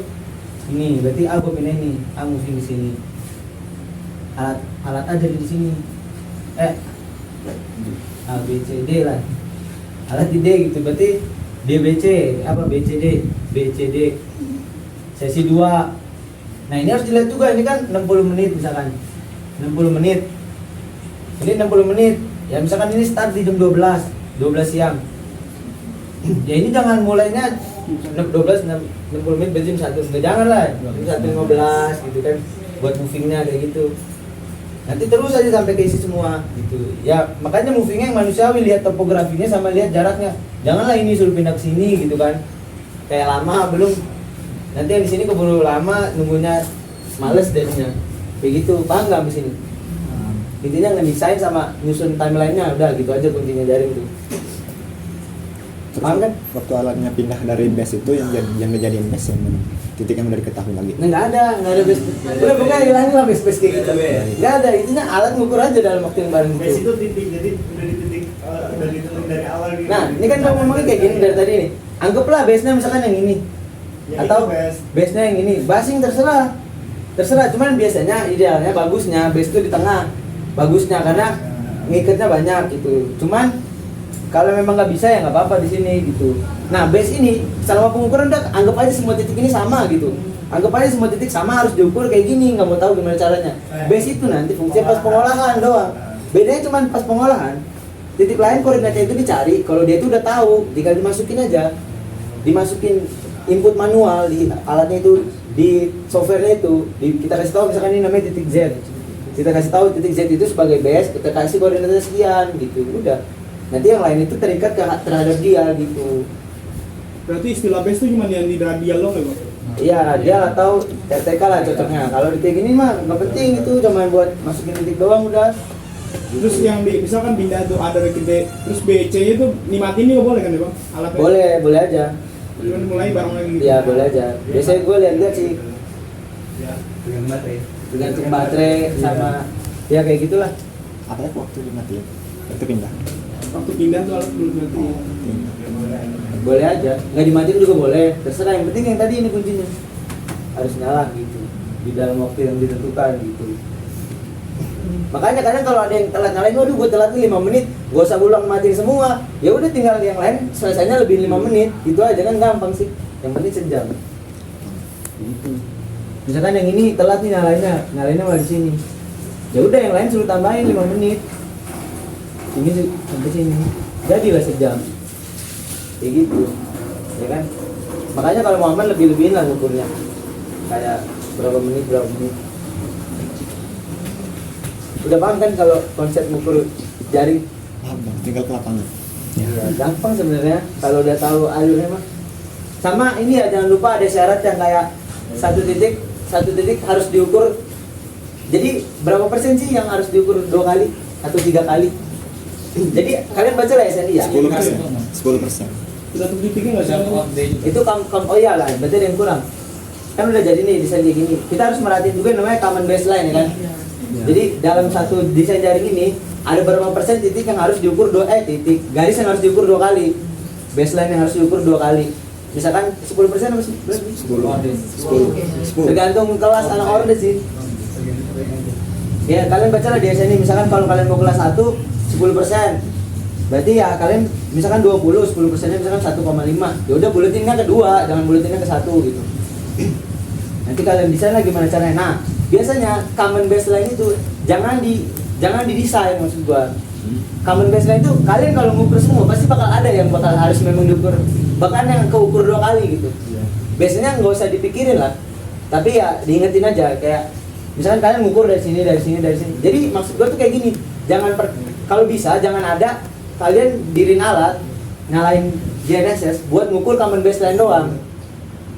ini, berarti A gue pindah ini, A moving di sini. Alat A jadi di sini. A B C D lah. Alat di D gitu. Berarti DBC apa BCD, BCD. Sesi 2. Nah ini harus dilihat juga, ini kan 60 menit misalkan 60 menit. Ini 60 menit. Ya misalkan ini start di jam 12 siang. Ya ini jangan mulainya 60 menit berarti jam 1. Jangan lah, jam 1:15 gitu kan. Buat movingnya kayak gitu. Nanti terus aja sampai ke isi semua gitu. Ya makanya movingnya yang manusiawi, lihat topografinya sama lihat jaraknya. Janganlah ini suruh pindah ke sini gitu kan. Kayak lama belum. Nanti yang di sini keburu lama nunggunya males dehnya. Kayak gitu, paham nggak di sini? Intinya ngedesain sama nyusun timelinenya udah gitu aja kuncinya jaring tuh. Paham kan? Waktu alatnya pindah dari base itu yang dijadiin base yang titik yang udah diketahui lagi. Nah, nggak ada base. Udah bukan hilangin lah base kayak gitu. Nggak ada, intinya alat ngukur aja dalam waktu yang bareng Base gitu. itu titik, jadi udah ditentuin dari awal gitu. Nah, ini kan kamu ngomongnya kayak gini dari tadi nih. Anggaplah base-nya misalkan yang ini. Ya, Atau itu base. base-nya yang ini. Basing terserah, cuman biasanya idealnya bagusnya base itu di tengah. Bagusnya karena ngikatnya banyak gitu. Cuman kalau memang nggak bisa ya nggak apa-apa di sini gitu. Nah base ini selama pengukuran udah anggap aja semua titik ini sama gitu. Anggap aja semua titik sama harus diukur kayak gini, nggak mau tahu gimana caranya. Base itu nanti fungsinya pas pengolahan doang. Bedanya cuma pas pengolahan. Titik lain koordinatnya itu dicari. Kalau dia itu udah tahu, tinggal dimasukin aja. Dimasukin input manual di alatnya itu, di softwarenya itu. Kita kasih tahu misalkan ini namanya titik Z. Kita kasih tahu titik Z itu sebagai base, kita kasih koordinatnya sekian gitu. Udah. Nanti yang lain itu terikat terhadap dia gitu. Berarti istilah base itu cuma yang di radial loh ya, Bang? Iya, dia atau RTK lah cocoknya. Kalau di kayak gini mah nggak penting itu, cuma buat masukin titik doang udah. Terus yang misalkan pindah tuh A dari ke B, terus BC itu dimatiin juga boleh kan ya, Bang? Alatnya? Boleh aja. Cuman mulai bareng lagi gitu. Iya, boleh aja. Biasanya gue lihat sih dengan baterai. tergantung baterai sama ya kayak gitulah. Apa ya waktu dimatiin? Itu pindah. Waktu pindah tuh alat belum dimatiin. Boleh aja, nggak dimatiin juga boleh. Terserah, yang penting yang tadi ini kuncinya harus nyala gitu di dalam waktu yang ditentukan gitu. Makanya kadang kalau ada yang telat nyalain, waduh gue telat nih 5 menit, gak usah ulang matiin semua. Ya udah tinggal yang lain selesainya lebih 5 menit, gitu aja kan gampang sih. Yang penting sejam. Gitu. Misalkan yang ini telat nih nyalainnya malah di sini. Ya udah yang lain suruh tambahin 5 menit. Ini sampai sini. Jadilah sejam. Kayak gitu. Ya kan? Makanya kalau mau aman lebih-lebihin lah ngukurnya. Kayak berapa menit. Udah paham kan kalau konsep ngukur jaring? Paham Bang, tinggal ke lapangan. Iya, gampang sebenarnya kalau udah tahu alurnya mah. Sama ini ya, jangan lupa ada syarat yang kayak satu titik harus diukur. Jadi berapa persen sih yang harus diukur 2 kali atau 3 kali? Jadi kalian baca lah SNI ya. 10%. Sudah tuh titiknya nggak sih? Itu oh iya lah, berarti ada yang kurang. Kan udah jadi nih desain kayak gini. Kita harus merhatiin juga yang namanya common baseline ya kan. Jadi dalam satu desain jaring ini ada berapa persen titik yang harus diukur titik garis yang harus diukur 2 kali, baseline yang harus diukur 2 kali. Misalkan 10% apa sih? 10. Tergantung kelas anak orde sih. Ya kalian baca lah di SNI, misalkan kalau kalian mau kelas 1 10%. Berarti ya kalian misalkan 10% nya misalkan 1,5. Ya udah buletinnya ke 2, jangan buletinnya ke 1 gitu. Nanti kalian desain lah gimana caranya. Nah, biasanya common baseline itu jangan didesain maksud gua. Common baseline itu kalian kalau ngukur semua pasti bakal ada yang bakal harus memang diukur, bahkan yang keukur 2 kali gitu. Biasanya nggak usah dipikirin lah, tapi ya diingetin aja kayak misalkan kalian ngukur dari sini. Jadi maksud gua tuh kayak gini, kalau bisa jangan ada kalian dirin alat nyalain GNSS buat ngukur common baseline doang.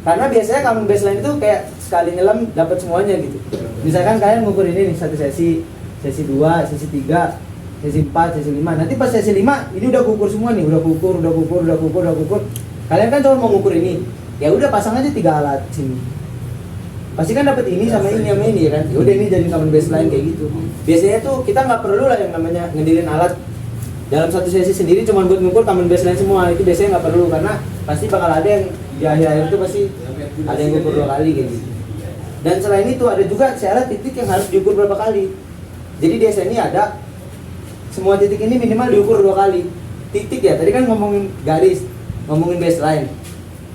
Karena biasanya common baseline itu kayak sekali nyelam dapat semuanya gitu. Misalkan kalian ngukur ini nih satu sesi 2, sesi 3, sesi 4, sesi 5. Nanti pas sesi 5 ini udah kukur semua nih, udah kukur. Kalian kan cuma mau ngukur ini. Ya udah pasang aja 3 alat sini. Pasti kan dapat ini sama ini ya kan. Ya udah ini jadi common baseline kayak gitu. Biasanya tuh kita nggak perlu lah yang namanya ngedirin alat dalam satu sesi sendiri cuma buat ngukur common baseline semua. Itu biasanya nggak perlu karena pasti bakal ada yang di akhir-akhir itu pasti ada yang ngukur 2 kali gitu. Dan selain itu ada juga syarat titik yang harus diukur berapa kali. Jadi di SNI ada semua titik ini minimal diukur 2 kali. Titik ya, tadi kan ngomongin garis, ngomongin baseline.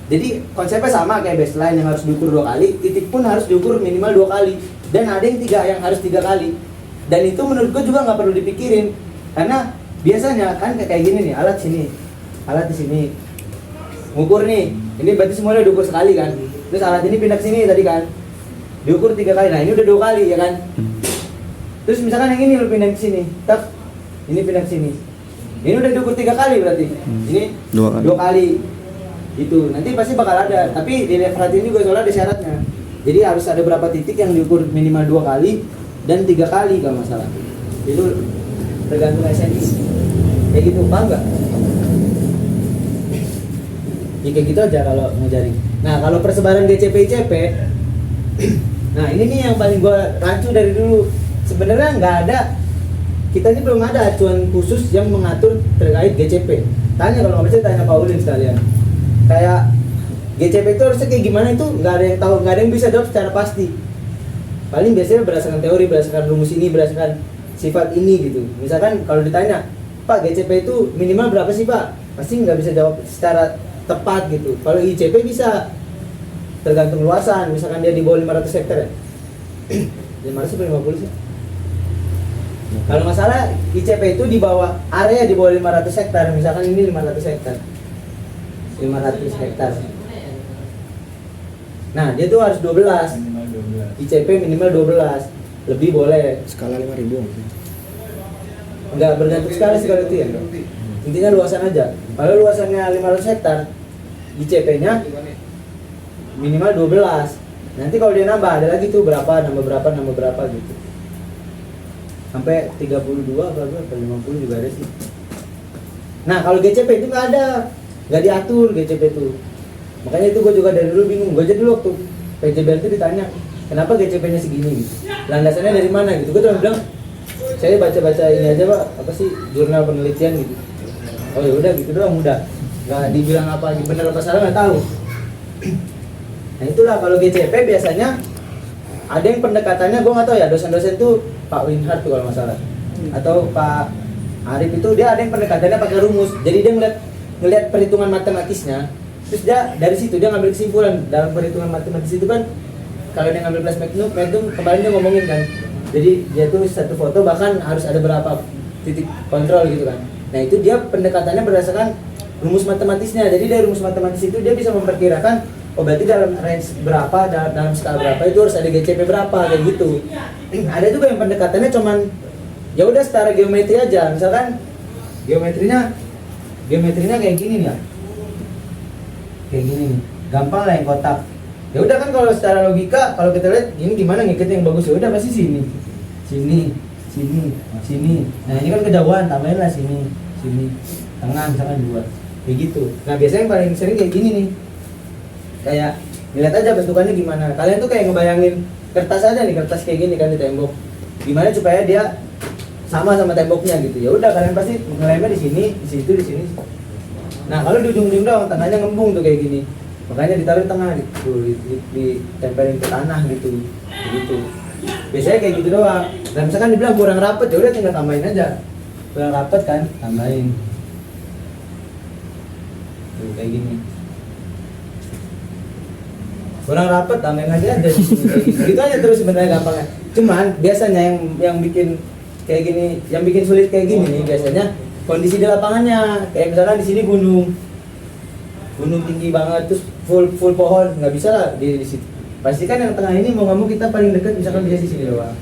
Jadi konsepnya sama kayak baseline yang harus diukur 2 kali, titik pun harus diukur minimal 2 kali. Dan ada yang harus 3 kali. Dan itu menurut gue juga nggak perlu dipikirin. Karena biasanya kan kayak gini nih, alat di sini. Ngukur nih, ini berarti semuanya diukur sekali kan. Terus alat ini pindah ke sini tadi kan. Diukur 3 kali, nah ini udah 2 kali ya kan. Terus misalkan yang ini lu pindah ke sini, tak, ini pindah ke sini. Ini udah diukur 3 kali berarti. Ini 2 kali. Itu nanti pasti bakal ada, tapi di perhatiin juga soalnya ada syaratnya. Jadi harus ada berapa titik yang diukur minimal 2 kali dan 3 kali kalau masalah. Itu tergantung SNI. Kayak gitu, paham nggak? Ya kayak gitu aja kalau ngajarin. Nah kalau persebaran GCP-ICP, nah ini nih yang paling gua rancu dari dulu. Sebenarnya nggak ada, kita ini belum ada acuan khusus yang mengatur terkait GCP. Tanya kalau nggak bisa tanya Pak Ulin sekalian. Kayak GCP itu harusnya kayak gimana itu nggak ada yang tahu, nggak ada yang bisa jawab secara pasti. Paling biasanya berdasarkan teori, berdasarkan rumus ini, berdasarkan sifat ini gitu. Misalkan kalau ditanya, Pak GCP itu minimal berapa sih Pak? Pasti nggak bisa jawab secara tepat gitu. Kalau ICP bisa, tergantung luasan. Misalkan dia di bawah 500 hektar ya. 500 atau 50 sih? Kalau masalah ICP itu di bawah area di bawah 500 hektar. Misalkan ini 500 hektar. 500 hektar. Nah, dia tuh harus 12. ICP minimal 12. Lebih boleh. Skala 5.000. Enggak bergantung sekali sih kalau itu ya. Intinya luasan aja. Kalau luasannya 500 hektar, ICP-nya minimal 12. Nanti kalau dia nambah ada lagi tuh nambah berapa gitu. Sampai 32 atau 50 juga ada sih. Nah, kalau GCP itu nggak ada. Nggak diatur GCP itu. Makanya itu gue juga dari dulu bingung. Gue aja dulu waktu PJBL itu ditanya, kenapa GCP-nya segini gitu. Landasannya dari mana gitu. Gue cuma bilang, saya baca-baca ini aja Pak, apa sih jurnal penelitian gitu. Oh ya udah gitu doang, udah. Nggak dibilang apa benar apa salah nggak tahu. Nah itulah kalau GCP biasanya ada yang pendekatannya, gue nggak tahu ya, dosen-dosen tuh Pak Winhard tuh kalau nggak salah, atau Pak Arif itu dia ada yang pendekatannya pakai rumus. Jadi dia ngeliat perhitungan matematisnya, terus dia dari situ dia ngambil kesimpulan. Dalam perhitungan matematis itu kan kalau dia ngambil plus magnum kemarin dia ngomongin kan, jadi dia tulis satu foto bahkan harus ada berapa titik kontrol gitu kan. Nah itu dia pendekatannya berdasarkan rumus matematisnya. Jadi dari rumus matematis itu dia bisa memperkirakan oh berarti dalam range berapa, dalam skala berapa itu harus ada GCP berapa kayak gitu. Ada juga yang pendekatannya cuman ya udah secara geometri aja. Misalkan geometrinya kayak gini nih ya. Kayak gini nih. Gampang lah yang kotak. Ya udah kan kalau secara logika kalau kita lihat ini gimana ngikut yang bagus, ya udah pasti sini. Nah, ini kan kejauhan, tambahin lah sini. Tengah misalkan 2. Kayak gitu. Nah, biasanya yang paling sering kayak gini nih. Kayak lihat aja bentukannya gimana. Kalian tuh kayak ngebayangin kertas aja nih, kertas kayak gini kan di tembok. Gimana supaya dia sama temboknya gitu. Ya udah kalian pasti ngelemnya di sini, di situ, di sini. Nah, kalau di ujung-ujung doang tengahnya ngembung tuh kayak gini. Makanya ditaruh di tengah gitu, ditempelin ke tanah gitu. Gitu. Biasanya kayak gitu doang. Dan misalkan dibilang kurang rapet, ya udah tinggal tambahin aja. Kurang rapet kan, tambahin. Tuh kayak gini. Kurang rapet, tambahin aja ada gitu aja terus sebenarnya gampangnya. Cuman biasanya yang bikin kayak gini, yang bikin sulit kayak gini nih biasanya kondisi di lapangannya. Kayak misalkan di sini gunung tinggi banget terus full pohon, nggak bisa lah di situ. Pastikan yang tengah ini mau nggak mau kita paling dekat misalkan bisa di sini doang.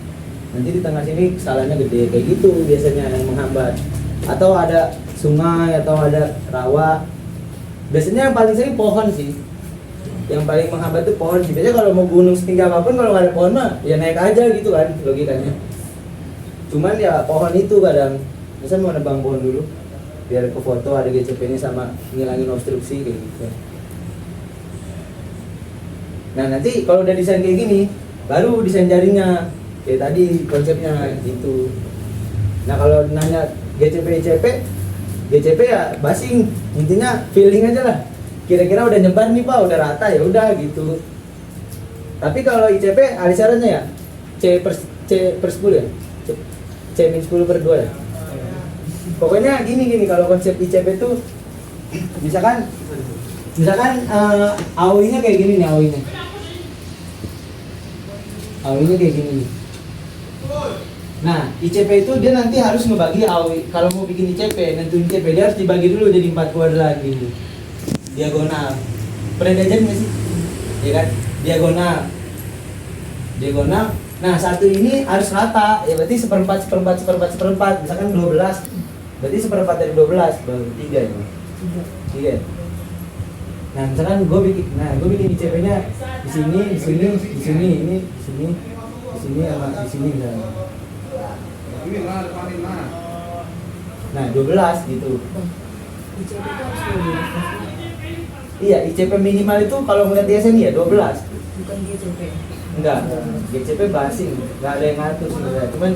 Nanti di tengah sini skalanya gede kayak gitu biasanya yang menghambat. Atau ada sungai atau ada rawa. Biasanya yang paling sering pohon sih. Yang paling menghambat itu pohon sih. Biasanya kalau mau gunung setinggi apapun kalau nggak ada pohon mah ya naik aja gitu kan logikanya. Cuman ya pohon itu kadang misal mau nebang pohon dulu biar ke foto ada GCP-nya sama ngilangin obstruksi kayak gitu. Nah nanti kalau udah desain kayak gini baru desain jaringnya kayak tadi konsepnya gitu. Nah kalau nanya GCP ya basing, intinya feeling aja lah. Kira-kira udah nyebar nih Pak, udah rata ya udah gitu. Tapi kalau ICP ada syaratnya ya C per 10 ya, C-10/2 ya. Pokoknya gini kalau konsep ICP tuh misalkan AOI-nya kayak gini nih AOI-nya kayak gini nih. Nah, ICP itu dia nanti harus ngebagi AOI. Kalau mau bikin ICP, nentuin ICP dia harus dibagi dulu jadi 4 kuadran gitu. Diagonal. Pernah diajarin nggak sih? Ya kan? Diagonal. Nah, satu ini harus rata. Ya berarti seperempat. Misalkan 12. Berarti seperempat dari 12 baru 3 ya. 3. Nah, misalkan gue bikin ICP-nya di sini, ini, di sini sama di sini misalnya. Nah, 12 gitu. ICP itu harus 12. Iya, ICP minimal itu kalau ngeliat di SNI ya 12. Bukan GCP. Enggak, GCP basing, enggak ada yang ngatur sebenarnya. Cuman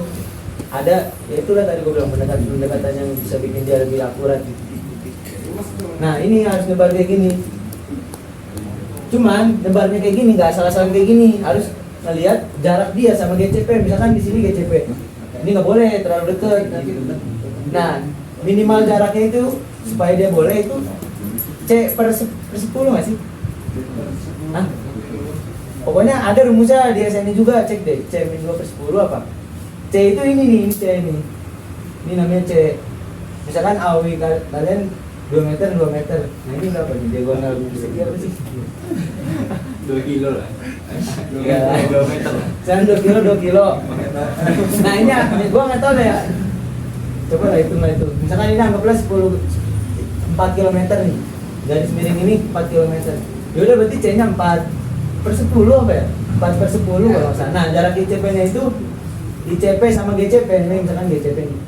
ada, ya itulah tadi gue bilang pendekatan yang bisa bikin dia lebih akurat. Nah, ini harus nyebar kayak gini. Cuman nyebarnya kayak gini, nggak salah-salah kayak gini. Harus ngelihat jarak dia sama GCP. Misalkan di sini GCP, ini nggak boleh terlalu dekat. Nah, minimal jaraknya itu supaya dia boleh itu C per 10 nggak sih? Hah? Pokoknya ada rumusnya di SNI juga, cek deh. C-2 per 10 apa? C itu ini nih, C ini. Ini namanya C. Misalkan AOI kalian 2 meter. Nah ini berapa nih? Diagonal segi apa sih? 2 kilo lah. Iya. 2 meter. Sekarang 2 kilo. Nah ini gua nggak tahu deh ya. Coba lah hitung lah itu. Misalkan ini anggaplah 4 km nih. Garis miring ini 4 km. Ya udah berarti C-nya 4 per 10 apa ya? 4 per 10 kalau nggak salah. Nah jarak ICP-nya itu ICP sama GCP ini misalkan GCP ini.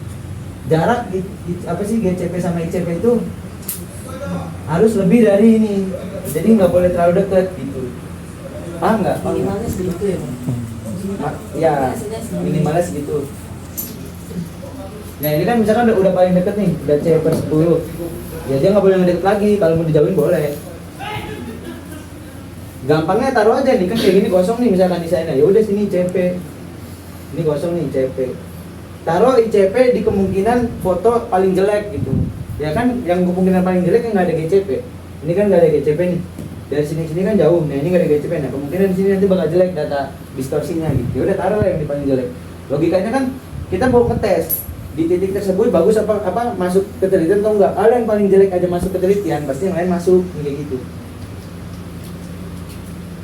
Jarak apa sih GCP sama ICP itu harus lebih dari ini. Jadi nggak boleh terlalu dekat gitu. Paham nggak? Minimalnya segitu ya Bang? Ya, minimalnya segitu. Nah ini kan misalkan udah paling deket nih, udah C per 10. Ya dia nggak boleh ngedeket lagi, kalau mau dijauhin boleh. Gampangnya taruh aja nih, kan kayak gini kosong nih misalkan desainnya. Ya udah sini ICP. Ini kosong nih ICP. Taruh ICP di kemungkinan foto paling jelek gitu. Ya kan yang kemungkinan paling jelek kan nggak ada GCP. Ini kan nggak ada GCP nih. Dari sini kan jauh. Nah ini nggak ada GCP. Nah kemungkinan di sini nanti bakal jelek data distorsinya gitu. Ya udah taruh yang di paling jelek. Logikanya kan kita mau ngetes di titik tersebut bagus apa masuk ke telitian atau enggak. Kalau yang paling jelek aja masuk ke telitian, pasti yang lain masuk kayak gitu.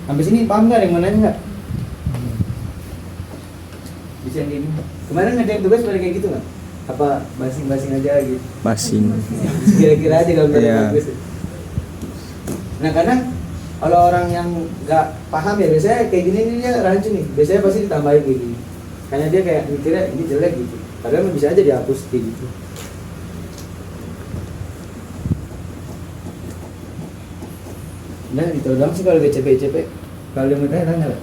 Sampai sini paham nggak? Yang mau nanya nggak? Bisa yang ini. Kemarin ngerjain tugas pada kayak gitu nggak? Apa basing-basing aja gitu? Basing. Kira-kira aja kalau Iya. bagus. Nah kadang kalau orang yang nggak paham ya biasanya kayak gini nih dia rancu nih. Biasanya pasti ditambahin kayak gini. Karena dia kayak mikirnya ini jelek gitu. Padahal bisa aja dihapus kayak gitu. Nah itu doang sih kalau BCP. Kalau yang mau tanya lah.